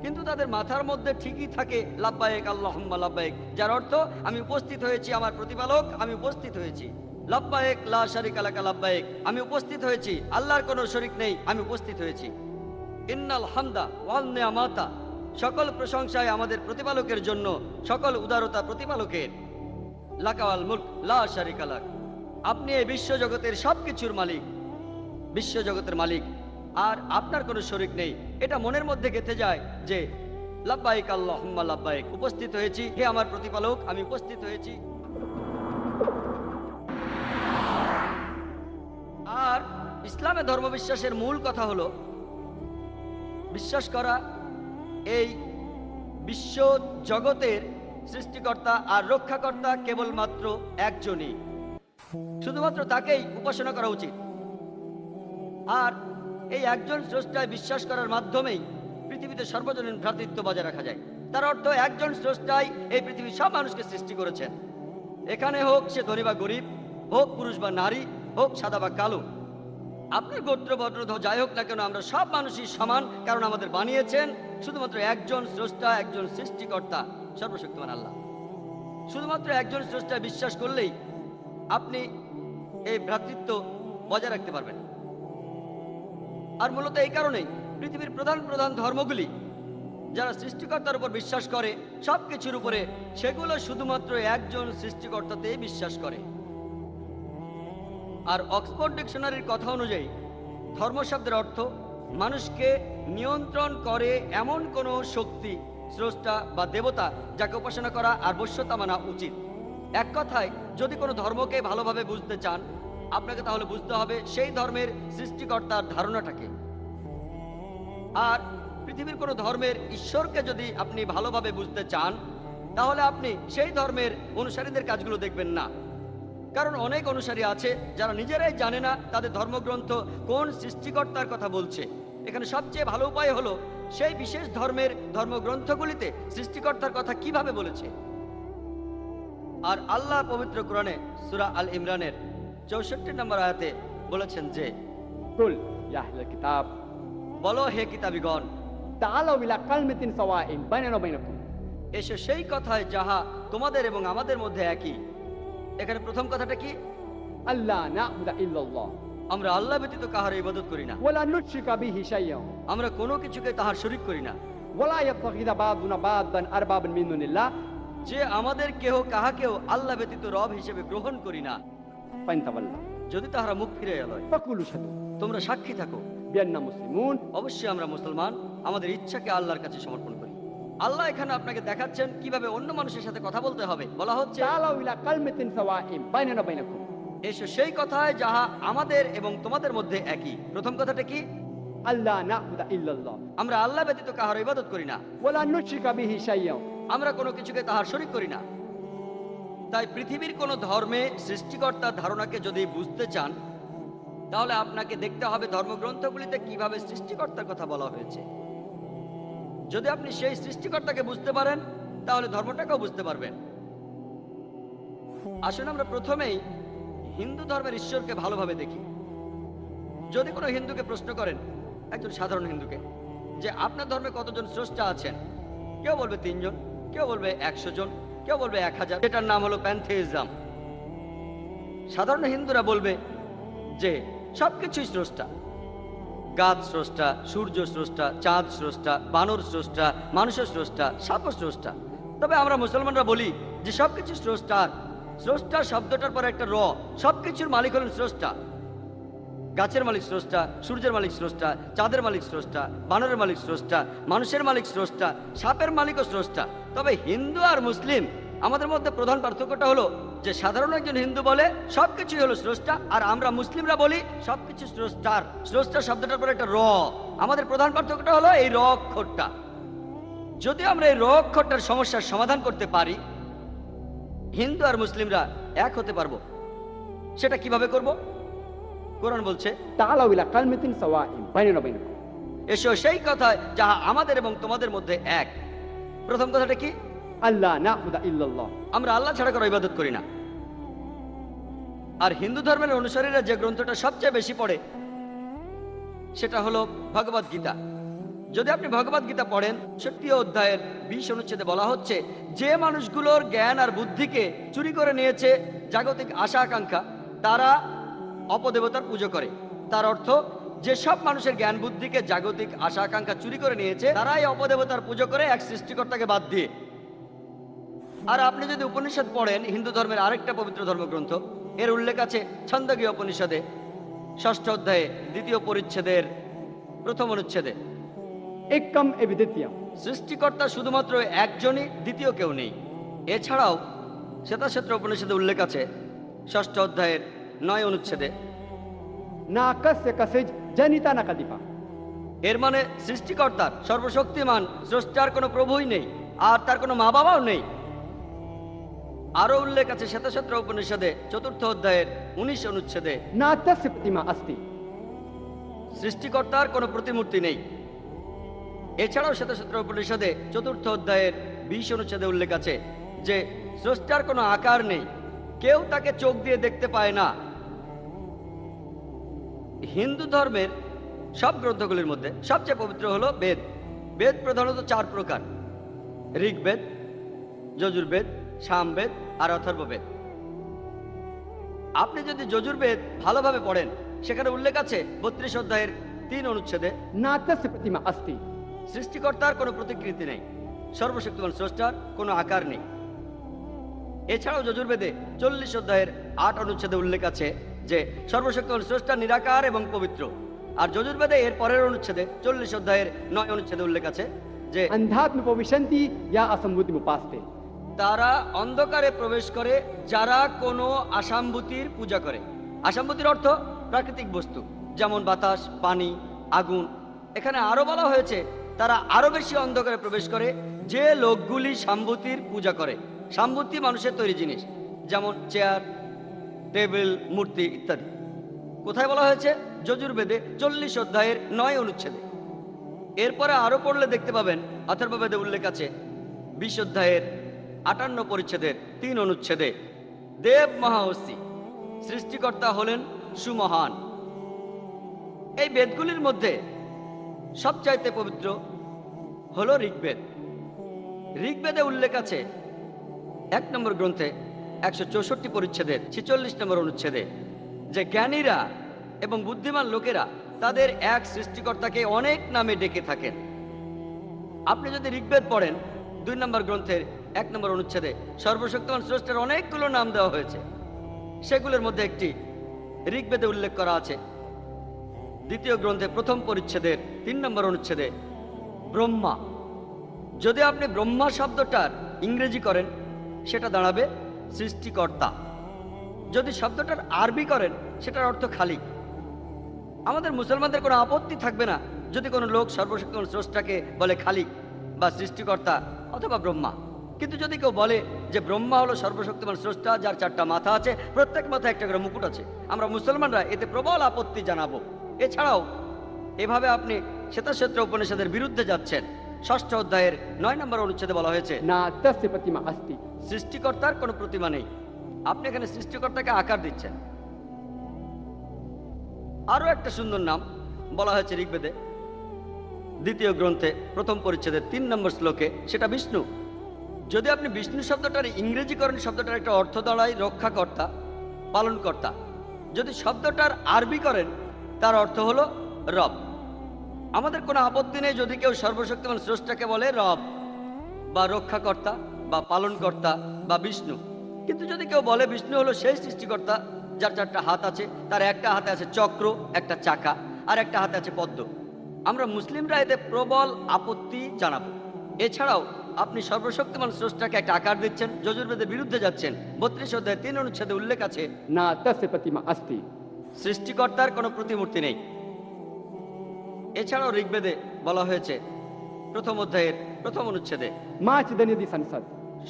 কিন্তু তাদের মাথার মধ্যে ঠিকই থাকে লাব্বাইক আল্লাহুম্মা লাব্বাইক, যার অর্থ আমি উপস্থিত হয়েছি আমার প্রতিপালক, আমি উপস্থিত হয়েছি। লাব্বাইক লা শারিকা লাকা লাব্বাইক, আমি উপস্থিত হয়েছি, আল্লাহর কোনো শরীক নেই, আমি উপস্থিত হয়েছি। ইন্নাল হামদা ওয়াল নিয়ামাতা, সকল প্রশংসায় আমাদের প্রতিপালকের জন্য, সকল উদারতা প্রতিপালকের। লাকা ওয়াল মুলক লা শারিকা লাক, আপনি এই বিশ্বজগতের সবকিছুর মালিক, বিশ্বজগতের মালিক, আর আপনার কোনো শরীক নেই। এটা মনের মধ্যে গেঁথে যায় যে লাব্বাইক আল্লাহুম্মা লাব্বাইক, উপস্থিত হয়েছি, হে আমার প্রতিপালক, আমি উপস্থিত হয়েছি। আর ইসলামে ধর্মবিশ্বাসের মূল কথা হলো বিশ্বাস করা এই বিশ্ব জগতের সৃষ্টিকর্তা আর রক্ষাকর্তা কেবলমাত্র একজনই, শুধুমাত্র তাকেই উপাসনা করা উচিত। আর এই একজন স্রষ্টায় বিশ্বাস করার মাধ্যমেই পৃথিবীতে সর্বজনীন ভ্রাতৃত্ব বজায় রাখা যায়। তার অর্থ একজন স্রষ্টাই এই পৃথিবীর সব মানুষকে সৃষ্টি করেছেন, এখানে হোক সে ধনী বা গরিব, হোক পুরুষ বা নারী, হোক সাদা বা কালো, আপনার গোত্র বর্ণ যাই হোক না কেন, আমরা সব মানুষই সমান, কারণ আমাদের বানিয়েছেন শুধুমাত্র একজন স্রষ্টা, একজন সৃষ্টিকর্তা, সর্বশক্তিমান আল্লাহ। শুধুমাত্র একজন স্রষ্টায় বিশ্বাস করলেই আপনি এই ভ্রাতৃত্ব বজায় রাখতে পারবেন। আর মূলত এই কারণেই পৃথিবীর প্রধান প্রধান ধর্মগুলি যারা সৃষ্টিকর্তার উপর বিশ্বাস করে সবকিছুর উপরে, সেগুলো শুধুমাত্র একজন সৃষ্টিকর্তাতেই বিশ্বাস করে। আর অক্সফোর্ড ডিকশনারির কথা অনুযায়ী ধর্ম শব্দের অর্থ মানুষকে নিয়ন্ত্রণ করে এমন কোনো শক্তি, স্রষ্টা বা দেবতা, যাকে উপাসনা করা আর বশ্যতা মানা উচিত। এক কথায়, যদি কোনো ধর্মকে ভালোভাবে বুঝতে চান, আপনাকে তাহলে বুঝতে হবে সেই ধর্মের সৃষ্টিকর্তার ধারণাটাকে। আর পৃথিবীর কোনো ধর্মের ঈশ্বরকে যদি আপনি ভালোভাবে বুঝতে চান, তাহলে আপনি সেই ধর্মের অনুসারীদের কাজগুলো দেখবেন না, কারণ অনেক অনুসারী আছে যারা নিজেরাই জানে না তাদের ধর্মগ্রন্থ কোন সৃষ্টিকর্তার কথা বলছে। এখানে সবচেয়ে ভালো উপায় হলো সেই বিশেষ ধর্মের ধর্মগ্রন্থগুলিতে সৃষ্টিকর্তার কথা কিভাবে বলেছে। আর আল্লাহ পবিত্র কোরআনে সূরা আল ইমরানের 64 নম্বর আয়াতে বলেছেন যে, कुल या अहलल किताब বলো হে কিতাবীগণ, तालौ इला कलमतिन सवाइन बैनना बैनकुम। এসো সেই কথায় যাহা তোমাদের এবং আমাদের মধ্যে একই। এখানে প্রথম কথাটা কি? अल्लाह नअबुदु इल्लल्लाह আমরা আল্লাহ ব্যতীত কাহার ইবাদত করি না, वला नुश्रिका बिहि शैय्यन আমরা কোনো কিছুকে তাহার শরীক করি না। वला यत्तखिद बादुना बादान अरबाबन मिन दुनिल्लाह যে আমাদের কেহ কাহাকেও আল্লাহ ব্যতীত রব হিসেবে গ্রহণ করি না। फाइन तवल्ला যদি তাহারা মুখ ফিরে এলো, फकुलु शदु তোমরা সাক্ষী থাকো, बिअन्ना मुस्लिमून। অবশ্যই আমরা মুসলমান, আমাদের ইচ্ছাকে আল্লাহর কাছে সমর্পণ করি। আল্লাহ এখানে আপনাকে দেখাচ্ছেন কিভাবে অন্য মানুষের সাথে কথা বলতে হবে। বলা হচ্ছে, तालौ इला कलमतिन सवाइन बैनना बैनकुम। এসো সেই কথায় যাহা আমাদের এবং তোমাদের মধ্যে একই। প্রথম কথাটা কি? अल्लाह नअबुदु इल्लल्लाह আমরা আল্লাহ ব্যতীত কাহার ইবাদত করি না, वला नुश्रिका बिहि शैय्यन। আমরা কোনো কিছুকে তাহার শরীক করি না। তাই পৃথিবীর কোনো ধর্মে সৃষ্টিকর্তার ধারণাকে যদি বুঝতে চান, তাহলে আপনাকে দেখতে হবে ধর্মগ্রন্থগুলিতে কিভাবে সৃষ্টিকর্তার কথা বলা হয়েছে। যদি আপনি সেই সৃষ্টিকর্তাকে বুঝতে পারেন, তাহলে ধর্মটাকেও বুঝতে পারবেন। আসুন আমরা প্রথমেই হিন্দু ধর্মের ঈশ্বরকে ভালোভাবে দেখি। যদি কোনো হিন্দুকে প্রশ্ন করেন, একজন সাধারণ হিন্দুকে, যে আপনার ধর্মে কতজন স্রষ্টা আছেন, কেউ বলবে 3 জন, কেউ বলবে 100 জন, কেউ বলবে 1000। এটার নাম হলো প্যান্থেইজম। সাধারণ হিন্দুরা বলবে যে সবকিছুই স্রষ্টা, গাছ স্রষ্টা, সূর্য স্রষ্টা, চাঁদ স্রষ্টা, বানর স্রষ্টা, মানুষের স্রষ্টা, সাপও স্রষ্টা। তবে আমরা মুসলমানরা বলি যে সবকিছু স্রষ্টা। স্রষ্টা শব্দটার পর একটা র, সবকিছুর মালিক হলেন স্রষ্টা। গাছের মালিক স্রষ্টা, সূর্যের মালিক স্রষ্টা, চাঁদের মালিক স্রষ্টা, বানরের মালিক স্রষ্টা, মানুষের মালিক স্রষ্টা, সাপের মালিকও স্রষ্টা। তবে হিন্দু আর মুসলিম আমাদের মধ্যে প্রধান পার্থক্যটা হলো যে সাধারণ একজন হিন্দু বলে সবকিছুই হলো স্রষ্টা, আর আমরা মুসলিমরা বলি সবকিছু স্রষ্টার। স্রষ্টা শব্দটার পরে একটা র। আমাদের প্রধান পার্থক্যটা হলো এই র অক্ষরটা। যদি আমরা এই র অক্ষরটার সমস্যার সমাধান করতে পারি, হিন্দু আর মুসলিমরা এক হতে পারবো। সেটা কিভাবে করব? কোরআন বলছে, تعالوا إلى كلمة سواء بيننا وبينكم এসো সেই কথায় যাহা আমাদের এবং তোমাদের মধ্যে এক। প্রথম কথাটা কি? ألا نعبد إلا الله। আমরা আল্লাহ ছাড়া কারো ইবাদত করি না। আর হিন্দু ধর্মের অনুসারীরা যে গ্রন্থটা সবচেয়ে বেশি পড়ে সেটা হলো ভগবদ গীতা। যদি আপনি ভগবদ গীতা পড়েন, ৬০ অধ্যায়ের ২০ অনুচ্ছেদে বলা হচ্ছে যে মানুষগুলোর জ্ঞান আর বুদ্ধিকে চুরি করে নিয়েছে জাগতিক আশা আকাঙ্ক্ষা, তারা অপদেবতার পুজো করে। তার অর্থ, যেসব মানুষের জ্ঞান বুদ্ধিকে জাগতিক আশা আকাঙ্ক্ষা চুরি করে নিয়েছে তারাই অপদেবতার পুজো করে এক সৃষ্টিকর্তাকে বাদ দিয়ে। আর আপনি যদি উপনিষদ পড়েন, হিন্দু ধর্মের আরেকটা পবিত্র ধর্মগ্রন্থ, এর উল্লেখ আছে ছন্দগীয় উপনিষদে ৬ষ্ঠ অধ্যায়ে ২য় পরিচ্ছেদের ১ম অনুচ্ছেদে। एकम एविद्वितीयम। সৃষ্টিকর্তা শুধুমাত্র একজনই, দ্বিতীয় কেউ নেই। এছাড়াও শ্বেতাক্ষেত্র উপনিষদে উল্লেখ আছে ৬ষ্ঠ অধ্যায়ের ৯ অনুচ্ছেদে। नाकस्य कसिज जनिता न कदिपा। এর মানে সৃষ্টিকর্তার, সর্বশক্তিমান স্রষ্টার কোনো প্রভুই নেই, আর তার কোনো মা বাবাও নেই। আরো উল্লেখ আছে শ্বেতাক্ষেত্র উপনিষদে ৪র্থ অধ্যায়ের ১৯ অনুচ্ছেদে, नातस्य प्रतिमा अस्ति। সৃষ্টিকর্তার কোনো প্রতিমূর্তি নেই। এছাড়াও শ্বেতাক্ষেত্র উপনিষদে ৪র্থ অধ্যায়ের ২০ অনুচ্ছেদে উল্লেখ আছে যে স্রষ্টার কোনো আকার নেই, কেউ তাকে চোখ দিয়ে দেখতে পায় না। হিন্দু ধর্মের সব গ্রন্থগুলির মধ্যে সবচেয়ে পবিত্র হলো বেদ। বেদ প্রধানত ৪ প্রকার: ঋগ্বেদ, যজুর্বেদ, সামবেদ আর অথর্ববেদ। আপনি যদি যজুর্বেদ ভালোভাবে পড়েন, সেখানে উল্লেখ আছে ৩২ অধ্যায়ের ৩ অনুচ্ছেদে, नातस्य प्रतिमा अस्ति। সৃষ্টিকর্তার কোনো প্রতিকৃতি নেই, সর্বশক্তিমান স্রষ্টার কোনো আকার নেই। এছাড়াও যজুর্বেদে ৪০ অধ্যায়ের ৮ অনুচ্ছেদে উল্লেখ আছে যে সর্বশক্তিমান স্রষ্টা নিরাকার এবং পবিত্র। আর যজুর্বেদে এর পরের অনুচ্ছেদে ৪০ অধ্যায়ের ৯ অনুচ্ছেদে উল্লেখ আছে যে अंधात्म उपविशन्ति या असम्भूतिम् उपास्ते। তারা অন্ধকারে প্রবেশ করে যারা কোনো আসাম্ভূতির পূজা করে। আসাম্ভূতির অর্থ প্রাকৃতিক বস্তু, যেমন বাতাস, পানি, আগুন। এখানে আরো বলা হয়েছে তারা আরো বেশি অন্ধকারে প্রবেশ করে যে লোকগুলি সাম্ভূতির পূজা করে। সাম্ভূতি মানুষের তৈরি জিনিস, যেমন চেয়ার, টেবিল, মূর্তি ইত্যাদি। কোথায় বলা হয়েছে? যজুর্বেদে ৪০ অধ্যায়ের ৯ অনুচ্ছেদে। এরপরে আরো পড়লে দেখতে পাবেন অথর্ববেদে উল্লেখ আছে ২০ অধ্যায়ের ৫৮ পরিচ্ছেদের ৩ অনুচ্ছেদে, দেব মহাহস্তি, সৃষ্টিকর্তা হলেন সুমহান। এই বেদগুলির মধ্যে সবচাইতে পবিত্র হলো ঋগ্বেদ। ঋগ্বেদে উল্লেখ আছে ১ নম্বর গ্রন্থে ১৬৪ পরিচ্ছেদের ৪৬ নম্বর অনুচ্ছেদে যে জ্ঞানীরা এবং বুদ্ধিমান লোকেরা তাদের এক সৃষ্টিকর্তাকে অনেক নামে ডেকে থাকেন। আপনি যদি ঋগ্বেদ পড়েন, ২ নম্বর গ্রন্থের ১ নম্বর অনুচ্ছেদে সর্বশক্তিমান স্রষ্টার অনেকগুলো নাম দেওয়া হয়েছে। সেগুলোর মধ্যে একটি ঋগ্বেদে উল্লেখ করা আছে ২য় গ্রন্থে ১ম পরিচ্ছেদের ৩ নম্বর অনুচ্ছেদে, ব্রহ্মা। যদি আপনি ব্রহ্মা শব্দটার ইংরেজি করেন, সেটা দাঁড়াবে সৃষ্টিকর্তা। যদি শব্দটার আরবি করেন, সেটার অর্থ খালিক। আমাদের মুসলমানদের কোনো আপত্তি থাকবে না যদি কোনো লোক সর্বশক্তিমান স্রষ্টাকে বলে খালিক বা সৃষ্টিকর্তা অথবা ব্রহ্মা। কিন্তু যদি কেউ বলে যে ব্রহ্মা হলো সর্বশক্তিমান স্রষ্টা, যার ৪টা মাথা আছে, প্রত্যেক মাথায় একটা করে মুকুট আছে, আমরা মুসলমানরা এতে প্রবল আপত্তি জানাবো। এছাড়াও এভাবে আপনি শ্বেতাক্ষেত্র উপনিষদের বিরুদ্ধে যাচ্ছেন। ৬ষ্ঠ অধ্যায়ের ৯ নম্বর অনুচ্ছেদে বলা হয়েছে नातस्य प्रतिमा अस्ति। সৃষ্টিকর্তার কোনো প্রতিমা নেই। আপনি এখানে সৃষ্টিকর্তাকে আকার দিচ্ছেন। আরো একটা সুন্দর নাম বলা হয়েছে ঋগ্বেদে ২য় গ্রন্থে ১ম পরিচ্ছেদের ৩ নম্বর শ্লোকে, সেটা বিষ্ণু। যদি আপনি বিষ্ণু শব্দটার ইংরেজি করেন, শব্দটার একটা অর্থ দাঁড়ায় রক্ষাকর্তা, পালনকর্তা। যদি শব্দটার আরবি করেন, তার অর্থ হলো রব। আমাদের কোনো আপত্তি নেই যদি কেউ সর্বশক্তিমান স্রষ্টাকে বলে রব বা রক্ষাকর্তা বা পালনকর্তা বা বিষ্ণু। কিন্তু যদি কেউ বলে বিষ্ণু হলো সেই সৃষ্টিকর্তা যার 4টা হাত আছে, তার একটা হাতে আছে চক্র, একটা চাকা, আর একটা হাতে আছে পদ্ম। আমরা মুসলিমরা এতে প্রবল আপত্তি জানাবো। এছাড়াও আপনি সর্বশক্তিমান স্রষ্টাকে একটা আকার দিচ্ছেন, যজুর্বেদের বিরুদ্ধে যাচ্ছেন। 32 অধ্যায় 3 অনুচ্ছেদে উল্লেখ আছে না তস্য প্রতিমা अस्ति। সৃষ্টিকর্তার কোনো প্রতিমূর্তি নেই। এছাড়াও ঋগ্বেদে বলা হয়েছে 1ম অধ্যায়ের 1ম অনুচ্ছেদে মা চিদনিধি সংসদ।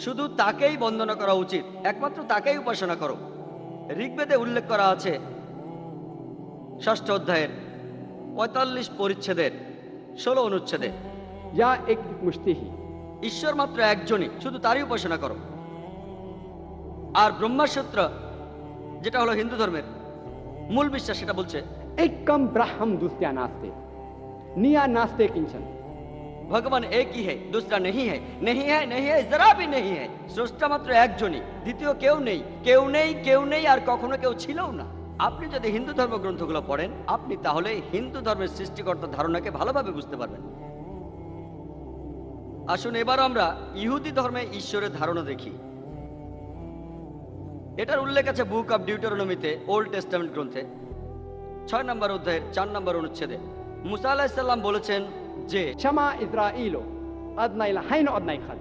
শুধু তাকেই বন্দনা করা উচিত, একমাত্র তাকেই উপাসনা করো। ঋগ্বেদে উল্লেখ করা আছে 6ষ্ঠ অধ্যায়ের 45 পরিচ্ছেদের 16 অনুচ্ছেদে या एक मुश्ती ही। ঈশ্বর মাত্র একজনই, শুধু তারই উপাসনা করো। আর ব্রহ্মসূত্র, যেটা হলো হিন্দু ধর্মের মূল বিশ্বাস, সেটা বলছে एकम ब्रह्म दुस्त्या नास्ते निया नास्ते किंचन। ভগবান একই है, दूसरा नहीं है, नहीं है, नहीं है, जरा भी नहीं है। স্রষ্টা মাত্র একজনই, দ্বিতীয় কেউ নেই, কেউ নেই, কেউ নেই, আর কখনো কেউ ছিলও না। আপনি যদি হিন্দু ধর্মগ্রন্থগুলো পড়েন, আপনি তাহলে হিন্দু ধর্মের সৃষ্টিকর্তার ধারণাকে ভালোভাবে বুঝতে পারবেন। আসুন এবার আমরা ইহুদি ধর্মে ঈশ্বরের ধারণা দেখি। এটার উল্লেখ আছে বুক অব ডিউটেরোনমিতে, ওল্ড টেস্টামেন্ট গ্রন্থে 6 নম্বর অধ্যায়ের 4 নম্বর অনুচ্ছেদে মুসা আলাইহিস সালাম বলেছেন যে क्षमा इस्राइलो अदना इलाहाइन अदना इखाद।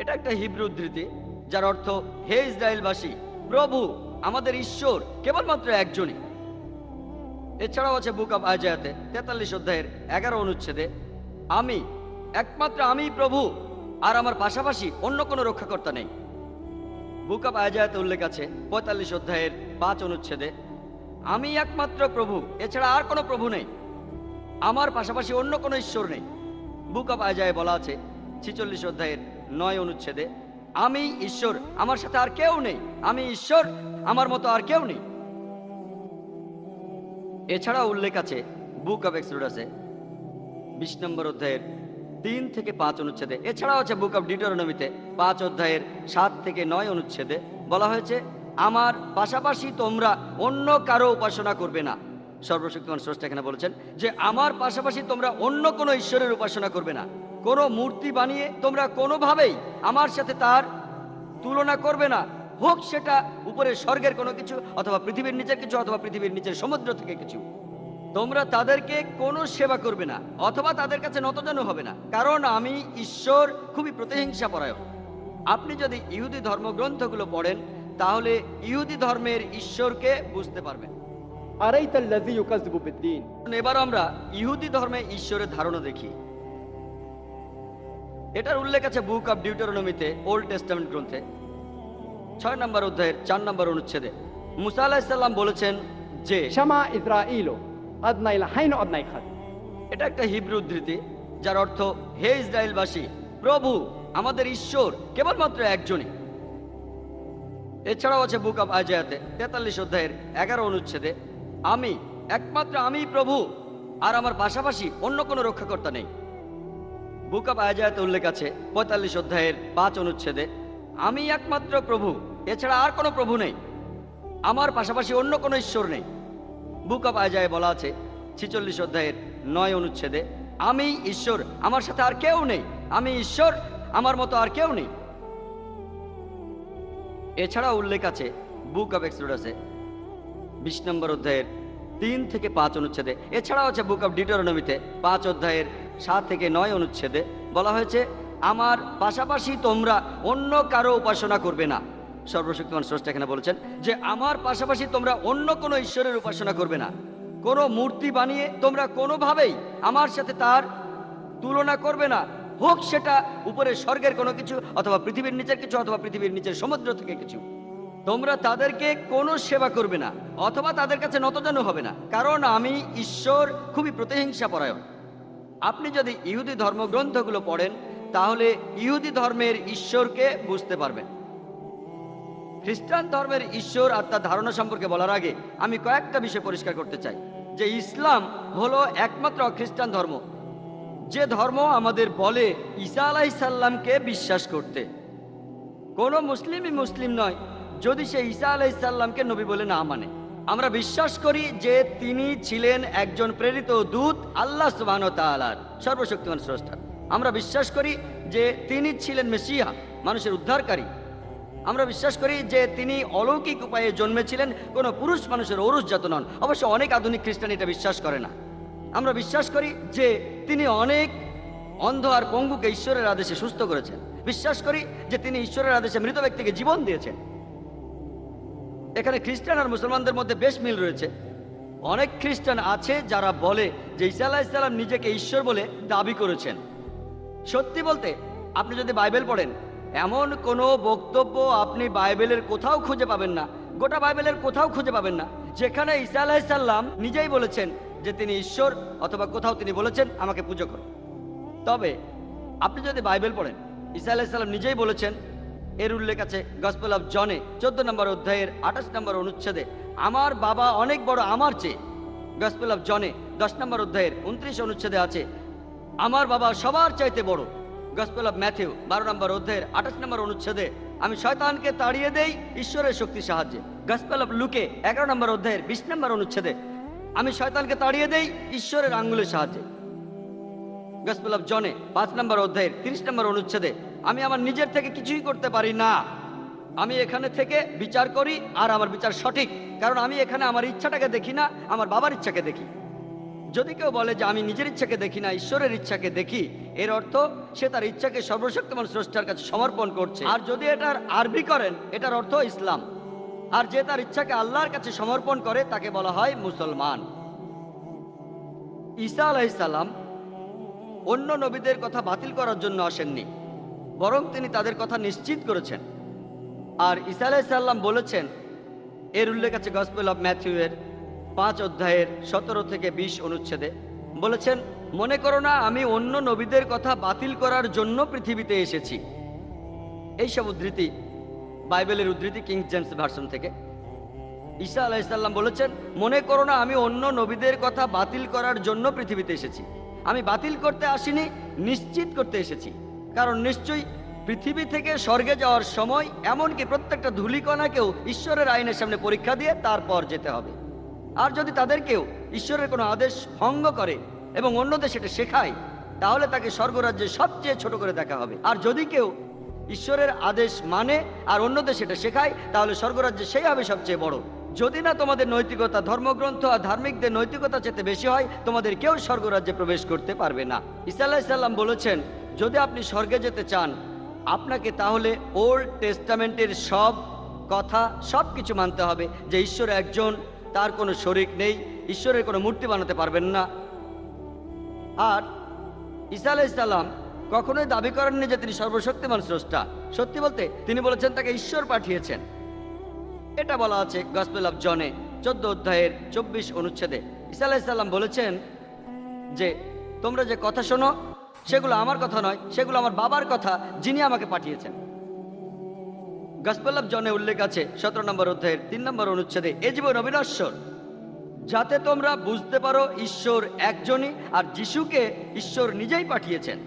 এটা একটা হিব্রু উদ্ধৃতি, যার অর্থ হে ইসরায়েলবাসী, প্রভু আমাদের ঈশ্বর কেবলমাত্র একজনই। এছাড়াও আছে বুক অব আইজায়াতে 43 অধ্যায়ের 11 অনুচ্ছেদে একমাত্র আমি প্রভু, আর আমার পাশাপাশি অন্য কোনো রক্ষাকর্তা নেই। বুক অব আইজায়াতে উল্লেখ আছে 45 অধ্যায়ের 5 অনুচ্ছেদে আমি একমাত্র প্রভু, এছাড়া আর কোনো প্রভু নেই, আমার পাশাপাশি অন্য কোনো ঈশ্বর নেই। বুক অব আইজায়ায় বলা আছে 46 অধ্যায়ের 9 অনুচ্ছেদে আমি ঈশ্বর, আমার সাথে আর কেউ নেই, আমি ঈশ্বর, আমার মতো আর কেউ নেই। এছাড়াও উল্লেখ আছে বুক অব এক্সোডাসে 20 নম্বর অধ্যায়ের 3 থেকে 5 অনুচ্ছেদে। এছাড়াও আছে বুক অব ডিউটেরোনমিতে 5 অধ্যায়ের 7 থেকে 9 অনুচ্ছেদে বলা হয়েছে আমার পাশাপাশি তোমরা অন্য কারো উপাসনা করবে না। সর্বশক্তিমান স্রষ্টা এখানে বলেছেন যে আমার পাশাপাশি তোমরা অন্য কোনো ঈশ্বরের উপাসনা করবে না। কোনো মূর্তি বানিয়ে তোমরা কোনোভাবেই আমার সাথে তার তুলনা করবে না, হোক সেটা উপরের স্বর্গের কোনো কিছু, অথবা পৃথিবীর নিচের কিছু, অথবা পৃথিবীর নিচের সমুদ্র থেকে কিছু। তোমরা তাদেরকে কোনো সেবা করবে না, অথবা তাদের কাছে নতজানু হবে না, কারণ আমি ঈশ্বর খুবই প্রতিহিংসা পরায়ণ। আপনি যদি ইহুদি ধর্মগ্রন্থগুলো পড়েন, তাহলে ইহুদি ধর্মের ঈশ্বরকে বুঝতে পারবেন। अरैत الذي يكذب بالدين। এবার আমরা ইহুদি ধর্মে ঈশ্বরের ধারণা দেখি। এটার উল্লেখ আছে বুক অব ডিউটেরোনমিতে, ওল্ড টেস্টামেন্ট গ্রন্থে 6 নম্বর অধ্যায়ের 4 নম্বর অনুচ্ছেদে মুসা আলাইহিস সালাম বলেছেন যে क्षमा इस्राइलो अदना इलाहाइन अदना इखाद। এটা একটা হিব্রু উদ্ধৃতি, যার অর্থ হে ইসরায়েলবাসী, প্রভু আমাদের ঈশ্বর কেবলমাত্র একজনই। এছাড়াও আছে বুক অব আইজায়াতে 43 অধ্যায়ের 11 অনুচ্ছেদে একমাত্র আমি প্রভু, আর আমার পাশাপাশি অন্য কোনো রক্ষাকর্তা নেই। বুক অব আইজায়াতে উল্লেখ আছে 45 অধ্যায়ের 5 অনুচ্ছেদে আমি একমাত্র প্রভু, এছাড়া আর কোনো প্রভু নেই, আমার পাশাপাশি অন্য কোনো ঈশ্বর নেই। বুক অব আইজায়ায় বলা আছে 46 অধ্যায়ের 9 অনুচ্ছেদে আমি ঈশ্বর, আমার সাথে আর কেউ নেই, আমি ঈশ্বর, আমার মতো আর কেউ নেই। এছাড়াও উল্লেখ আছে বুক অব এক্সোডাসে 20 নম্বর অধ্যায়ের 3 থেকে 5 অনুচ্ছেদে। এছাড়াও আছে বুক অব ডিউটেরোনমিতে 5 অধ্যায়ের 7 থেকে 9 অনুচ্ছেদে বলা হয়েছে আমার পাশাপাশি তোমরা অন্য কারো উপাসনা করবে না। সর্বশক্তিমান স্রষ্টা এখানে বলেছেন যে আমার পাশাপাশি তোমরা অন্য কোনো ঈশ্বরের উপাসনা করবে না। কোনো মূর্তি বানিয়ে তোমরা কোনোভাবেই আমার সাথে তার তুলনা করবে না, হোক সেটা উপরের স্বর্গের কোনো কিছু, অথবা পৃথিবীর নিচের কিছু, অথবা পৃথিবীর নিচের সমুদ্র থেকে কিছু। তোমরা তাদেরকে কোনো সেবা করবে না, অথবা তাদের কাছে নতজানু হবে না, কারণ আমি ঈশ্বর খুবই প্রতিহিংসা পরায়ণ। আপনি যদি ইহুদি ধর্মগ্রন্থগুলো পড়েন, তাহলে ইহুদি ধর্মের ঈশ্বরকে বুঝতে পারবেন। খ্রিস্টান ধর্মের ঈশ্বর আর তার ধারণা সম্পর্কে বলার আগে আমি কয়েকটা বিষয় পরিষ্কার করতে চাই যে ইসলাম হলো একমাত্র খ্রিস্টান ধর্ম, যে ধর্ম আমাদের বলে ঈসা আলাইহিস সালামকে বিশ্বাস করতে। কোনো মুসলিমই মুসলিম নয় যদি সে ঈসা আলাইহিস সালামকে নবী বলে না মানে। আমরা বিশ্বাস করি যে তিনি ছিলেন একজন প্রেরিত দূত আল্লাহ সুবহানাহু ওয়া তাআলার, সর্বশক্তিমান স্রষ্টা। আমরা বিশ্বাস করি যে তিনি ছিলেন মেসিহা, মানুষের উদ্ধারকারী। আমরা বিশ্বাস করি যে তিনি অলৌকিক উপায়ে জন্মেছিলেন, কোনো পুরুষ মানুষের ঔরসজাত নন। অবশ্য অনেক আধুনিক খ্রিস্টান এটা বিশ্বাস করে না। আমরা বিশ্বাস করি যে তিনি অনেক অন্ধ আর পঙ্গুকে ঈশ্বরের আদেশে সুস্থ করেছেন। বিশ্বাস করি যে তিনি ঈশ্বরের আদেশে মৃত ব্যক্তিকে জীবন দিয়েছেন। এখানে খ্রিস্টান আর মুসলমানদের মধ্যে বেশ মিল রয়েছে। অনেক খ্রিস্টান আছে যারা বলে যে ঈসা আলাইহিস সালাম নিজেকে ঈশ্বর বলে দাবি করেছেন। সত্যি বলতে, আপনি যদি বাইবেল পড়েন, এমন কোনো বক্তব্য আপনি বাইবেলের কোথাও খুঁজে পাবেন না, গোটা বাইবেলের কোথাও খুঁজে পাবেন না যেখানে ঈসা আলাইহিস সালাম নিজেই বলেছেন যে তিনি ঈশ্বর, অথবা কোথাও তিনি বলেছেন আমাকে পুজো করো। তবে আপনি যদি বাইবেল পড়েন, ঈসা আলাইহিস সালাম নিজেই বলেছেন, এর উল্লেখ আছে গসপেল অফ জনে 14 নম্বর অধ্যায়ের 28 নম্বর অনুচ্ছেদে, আমার বাবা অনেক বড় আমার চেয়ে। গসপেল অফ জনে 10 নম্বর অধ্যায়ের 29 অনুচ্ছেদে আছে, আমার বাবা সবার চাইতে বড়। গসপেল অফ ম্যাথিউ 12 নম্বর অধ্যায়ের 28 নম্বর অনুচ্ছেদে, আমি শয়তানকে তাড়িয়ে দেই ঈশ্বরের শক্তির সাহায্যে। গসপেল অফ লুকে 11 নম্বর অধ্যায়ের 20 নম্বর অনুচ্ছেদে, আমি শয়তানকে তাড়িয়ে দেই ঈশ্বরের আঙ্গুলের সাহায্যে। গসপেল অফ জনে 5 নম্বর অধ্যায়ের 30 নম্বর অনুচ্ছেদে, আমি আমার নিজের থেকে কিছুই করতে পারি না, আমি এখানে থেকে বিচার করি আর আমার বিচার সঠিক, কারণ আমি এখানে আমার ইচ্ছাটাকে দেখি না, আমার বাবার ইচ্ছাকে দেখি। যদি কেউ বলে যে আমি নিজের ইচ্ছাকে দেখি না, ঈশ্বরের ইচ্ছাকে দেখি, এর অর্থ সে তার ইচ্ছাকে সর্বশক্তিমান স্রষ্টার কাছে সমর্পণ করছে। আর যদি এটার আরবি করেন, এটার অর্থ ইসলাম। আর যে তার ইচ্ছাকে আল্লাহর কাছে সমর্পণ করে তাকে বলা হয় মুসলমান। ঈসা আলাইহিস সালাম অন্য নবীদের কথা বাতিল করার জন্য আসেননি, বরং তিনি তাদের কথা নিশ্চিত করেছেন। আর ঈসা আলাইহিস সালাম বলেছেন, এর উল্লেখ আছে গসপেল অফ ম্যাথিউয়ের 5 অধ্যায়ের 17 থেকে 20 অনুচ্ছেদে, বলেছেন, মনে করো না আমি অন্য নবীদের কথা বাতিল করার জন্য পৃথিবীতে এসেছি। এইসব উদ্ধৃতি বাইবেলের উদ্ধৃতি, কিং জেমস ভার্সন থেকে। ঈসা আলাইহিস সালাম বলেছেন, মনে করো না আমি অন্য নবীদের কথা বাতিল করার জন্য পৃথিবীতে এসেছি। আমি বাতিল করতে আসিনি, নিশ্চিত করতে এসেছি। কারণ নিশ্চয়ই পৃথিবী থেকে স্বর্গে যাওয়ার সময় এমনকি প্রত্যেকটা ধূলিকণাকেও ঈশ্বরের আইনের সামনে পরীক্ষা দিয়ে তারপর যেতে হবে। আর যদি তাদেরকেও ঈশ্বরের কোনো আদেশ ভঙ্গ করে এবং অন্যদের সেটা শেখায়, তাহলে তাকে স্বর্গরাজ্যে সবচেয়ে ছোট করে দেখা হবে। আর যদি কেউ ঈশ্বরের আদেশ মানে আর অন্যদের সেটা শেখায়, তাহলে স্বর্গরাজ্যে সেই হবে সবচেয়ে বড়। যদি না তোমাদের নৈতিকতা ধর্মগ্রন্থ আর ধার্মিকদের নৈতিকতা চেয়ে বেশি হয়, তোমাদের কেউ স্বর্গরাজ্যে প্রবেশ করতে পারবে না। ঈসা আলাইহিস সালাম বলেছেন, যদি আপনি স্বর্গে যেতে চান, আপনাকে তাহলে ওল্ড টেস্টামেন্টের সব কথা, সব কিছু মানতে হবে, যে ঈশ্বর একজন, তার কোনো শরিক নেই, ঈশ্বরের কোনো মূর্তি বানাতে পারবেন না। আর ঈসা আলাইহিস সালাম কখনোই দাবি করেননি যে তিনি সর্বশক্তিমান স্রষ্টা। সত্যি বলতে, তিনি বলেছেন তাকে ঈশ্বর পাঠিয়েছেন। এটা বলা আছে গসপেল অফ জনে 14 অধ্যায়ের 24 অনুচ্ছেদে। ঈসা আলাইহিস সালাম বলেছেন যে তোমরা যে কথা শোনো, সেগুলো আমার কথা নয়, সেগুলো আমার বাবার কথা, যিনি আমাকে পাঠিয়েছেন। গসপেল অফ জনে উল্লেখ আছে 17 নম্বর অধ্যায়ের 3 নম্বর অনুচ্ছেদে, এ জীবন অবিনশ্বর, যাতে তোমরা বুঝতে পারো ঈশ্বর একজনই আর যিশুকে ঈশ্বর নিজেই পাঠিয়েছেন।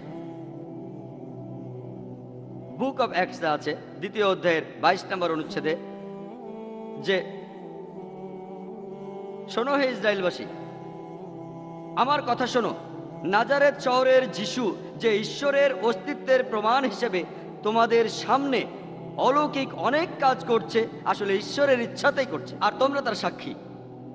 বুক অফ অ্যাক্টসে আছে 2য় অধ্যায়ের 22 নম্বর অনুচ্ছেদে যে, শোনো হে ইসরায়েলবাসী, আমার কথা শোনো, নাজারেত শহরের যিশু যে ঈশ্বরের অস্তিত্বের প্রমাণ হিসেবে তোমাদের সামনে অলৌকিক অনেক কাজ করছে, আসলে ঈশ্বরের ইচ্ছাতেই করছে, আর তোমরা তার সাক্ষী।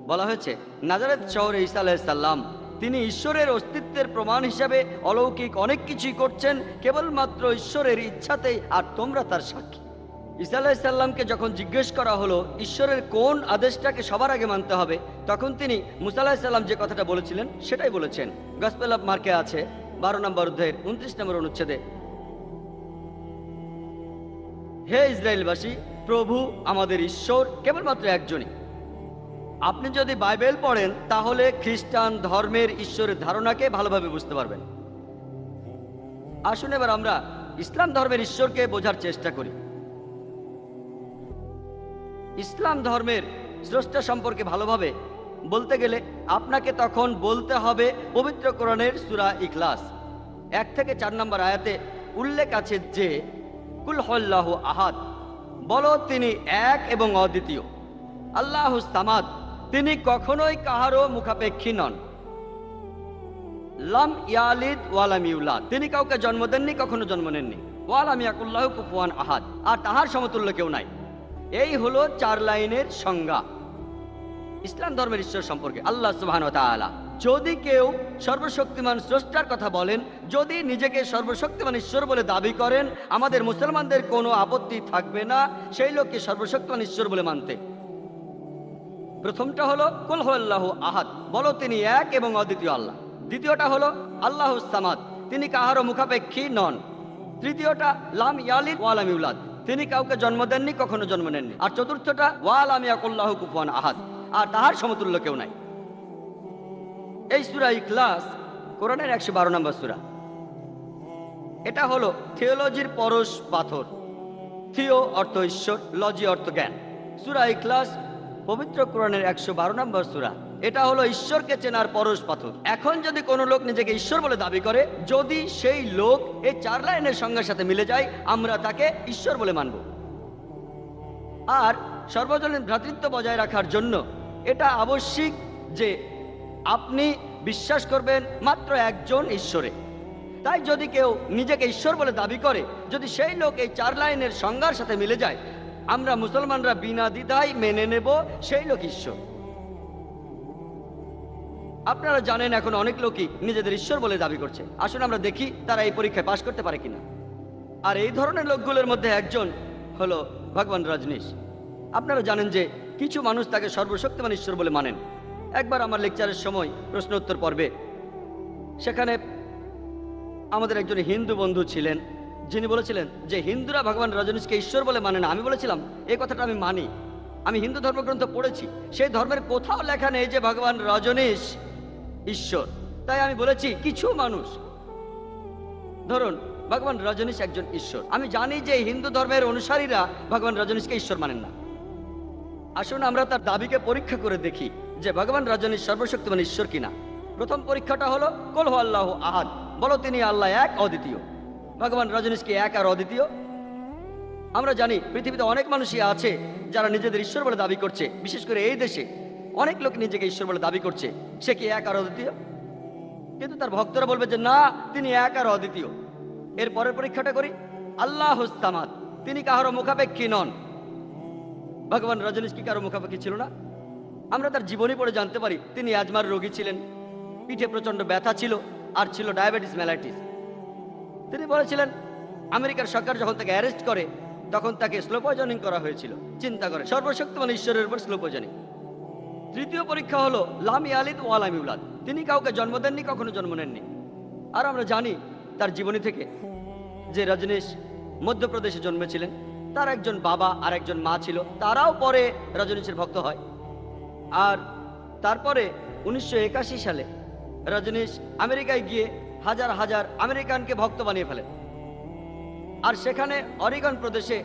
বলা হয়েছে নাজারেত শহরে ঈসা আলাইহিস সালাম তিনি ঈশ্বরের অস্তিত্বের প্রমাণ হিসাবে অলৌকিক অনেক কিছুই করছেন কেবলমাত্র ঈশ্বরের ইচ্ছাতেই, আর তোমরা তার সাক্ষী। ঈসা আলাইহিস সালামকে যখন জিজ্ঞেস করা হলো ঈশ্বরের কোন আদেশটাকে সবার আগে মানতে হবে, তখন তিনি মুসা আলাইহিস সালাম যে কথাটা বলেছিলেন সেটাই বলেছেন। গসপেল অফ মার্কে আছে 12 নম্বর অধ্যায়ের 29 নম্বর অনুচ্ছেদে, হে ইসরায়েলবাসী, প্রভু আমাদের ঈশ্বর কেবলমাত্র একজনই। আপনি যদি বাইবেল পড়েন, তাহলে খ্রিস্টান ধর্মের ঈশ্বরের ধারণাকে ভালোভাবে বুঝতে পারবেন। আসুন এবার আমরা ইসলাম ধর্মের ঈশ্বরকে বোঝার চেষ্টা করি। ইসলাম ধর্মের স্রষ্টা সম্পর্কে ভালোভাবে বলতে গেলে আপনাকে তখন বলতে হবে পবিত্র কোরআনের সূরা ইখলাস 1 থেকে 4 নম্বর আয়াতে উল্লেখ আছে যে, কুল হুয়াল্লাহু আহাদ, বলো তিনি এক এবং অদ্বিতীয়। আল্লাহুস সামাদ, তিনি কখনোই কাহারও মুখাপেক্ষী নন। লাম ইয়ালিদ ওয়ালাম ইউলাদ, তিনি কাউকে জন্ম দেননি, কখনো জন্ম নেননি। ওয়া লাম ইয়াকুল্লাহু কুফুয়ান আহাদ, আর তাহার সমতুল্য কেউ নাই। এই হলো 4 লাইনের সংজ্ঞা ইসলাম ধর্মের ঈশ্বর সম্পর্কে। আল্লাহ সুবহানাহু ওয়া তাআলা যদি কেউ সর্বশক্তিমান স্রষ্টার কথা বলেন, যদি নিজেকে সর্বশক্তিমান ঈশ্বর বলে দাবি করেন, আমাদের মুসলমানদের কোনো আপত্তি থাকবে না সেই লোককে সর্বশক্তিমান ঈশ্বর বলে মানতে। প্রথমটা হলো কুল হুয়াল্লাহু আহাদ, বলো তিনি এক এবং অদ্বিতীয় আল্লাহ। দ্বিতীয়টা হলো আল্লাহুস সামাদ, তিনি কাহারও মুখাপেক্ষী নন। তৃতীয়টা লাম ইয়ালিদ ওয়া লাম ইউলাদ, তিনি কাউকে জন্ম দেননি, কখনো জন্ম নেননি। আর চতুর্থটা ওয়া লাম ইয়াকুল্লাহু কুফুয়ান আহাদ, আর তাহার সমতুল্য কেউ নাই। এই সূরা ইখলাস কোরআনের 112 নম্বর সূরা। এটা হলো থিওলজির পরশ পাথর। থিও অর্থ ঈশ্বর, লজি অর্থ জ্ঞান। সূরা ইখলাস পবিত্র কোরআনের 112 নম্বর সূরা। এটা হলো ঈশ্বরকে চেনার পরশ পাথর। এখন যদি কোনো লোক নিজেকে ঈশ্বর বলে দাবি করে, যদি সেই লোক এই 4 লাইনের সংজ্ঞার সাথে মিলে যায়, আমরা তাকে ঈশ্বর বলে মানব। আর সর্বজনীন ভ্রাতৃত্ব বজায় রাখার জন্য এটা আবশ্যিক যে আপনি বিশ্বাস করবেন মাত্র একজন ঈশ্বরে। তাই যদি কেউ নিজেকে ঈশ্বর বলে দাবি করে, যদি সেই লোক এই 4 লাইনের সংজ্ঞার সাথে মিলে যায়, আমরা মুসলমানরা বিনা দ্বিধায় মেনে নেব সেই লোক ঈশ্বর। আপনারা জানেন এখন অনেক লোকই নিজেদের ঈশ্বর বলে দাবি করছে। আসুন আমরা দেখি তারা এই পরীক্ষায় পাশ করতে পারে কিনা। আর এই ধরনের লোকগুলোর মধ্যে একজন হলো ভগবান রজনীশ। আপনারা জানেন যে কিছু মানুষ তাকে সর্বশক্তিমান ঈশ্বর বলে মানেন। একবার আমার লেকচারের সময় প্রশ্ন উত্তর পর্বে সেখানে আমাদের একজন হিন্দু বন্ধু ছিলেন, যিনি বলেছিলেন যে হিন্দুরা ভগবান রজনীশকে ঈশ্বর বলে মানে না। আমি বলেছিলাম এই কথাটা আমি মানি, আমি হিন্দু ধর্মগ্রন্থ পড়েছি, সেই ধর্মের কোথাও লেখা নেই যে ভগবান রজনীশ ঈশ্বর। তাই আমি বলেছি কিছু মানুষ, ধরুন ভগবান রজনীশ একজন ঈশ্বর। আমি জানি যে হিন্দু ধর্মের অনুসারীরা ভগবান রজনীশকে ঈশ্বর মানেন না। আসুন আমরা তার দাবিকে পরীক্ষা করে দেখি যে ভগবান রজনীশ সর্বশক্তিমান ঈশ্বর কিনা। প্রথম পরীক্ষাটা হলো কুল হুয়াল্লাহু আহাদ, বলো তিনি আল্লাহ এক অদ্বিতীয়। ভগবান রজনীশ কি এক আর অদ্বিতীয়? আমরা জানি পৃথিবীতে অনেক মানুষই আছে যারা নিজেদের ঈশ্বর বলে দাবি করছে। বিশেষ করে এই দেশে অনেক লোক নিজেকে ঈশ্বর বলে দাবি করছে। সে কি এক আর অদ্বিতীয়? কিন্তু তার ভক্তরা বলবে যে না, তিনি এক আর অদ্বিতীয়। এর পরের পরীক্ষাটা করি আল্লাহুস সামাদ, তিনি কাহারও মুখাপেক্ষী নন। ভগবান রজনীশ কি কারো মুখাপেক্ষী ছিল না? আমরা তার জীবনী পড়ে জানতে পারি তিনি অ্যাজমার রোগী ছিলেন, পিঠে প্রচন্ড ব্যথা ছিল, আর ছিল ডায়াবেটিস মেলাইটিস। তিনি বলেছিলেন আমেরিকার সরকার যখন তাকে অ্যারেস্ট করে তখন তাকে স্লো পয়জনিং করা হয়েছিল। চিন্তা করে, সর্বশক্তিমান ঈশ্বরের উপর স্লো পয়জনিং। তৃতীয় পরীক্ষা হলো লাম ইয়ালিদ ওয়া লাম ইউলাদ, তিনি কাউকে জন্ম দেননি, কখনো জন্ম নেননি। আর আমরা জানি তার জীবনী থেকে যে রজনীশ মধ্যপ্রদেশে জন্মেছিলেন, তার একজন বাবা আর একজন মা ছিল, তারাও পরে রজনীশের ভক্ত হয়। আর তারপরে 1981 সালে রজনীশ আমেরিকায় গিয়ে হাজার হাজার আমেরিকানকে ভক্ত বানিয়ে ফেলেন। আর সেখানে অরিগন প্রদেশে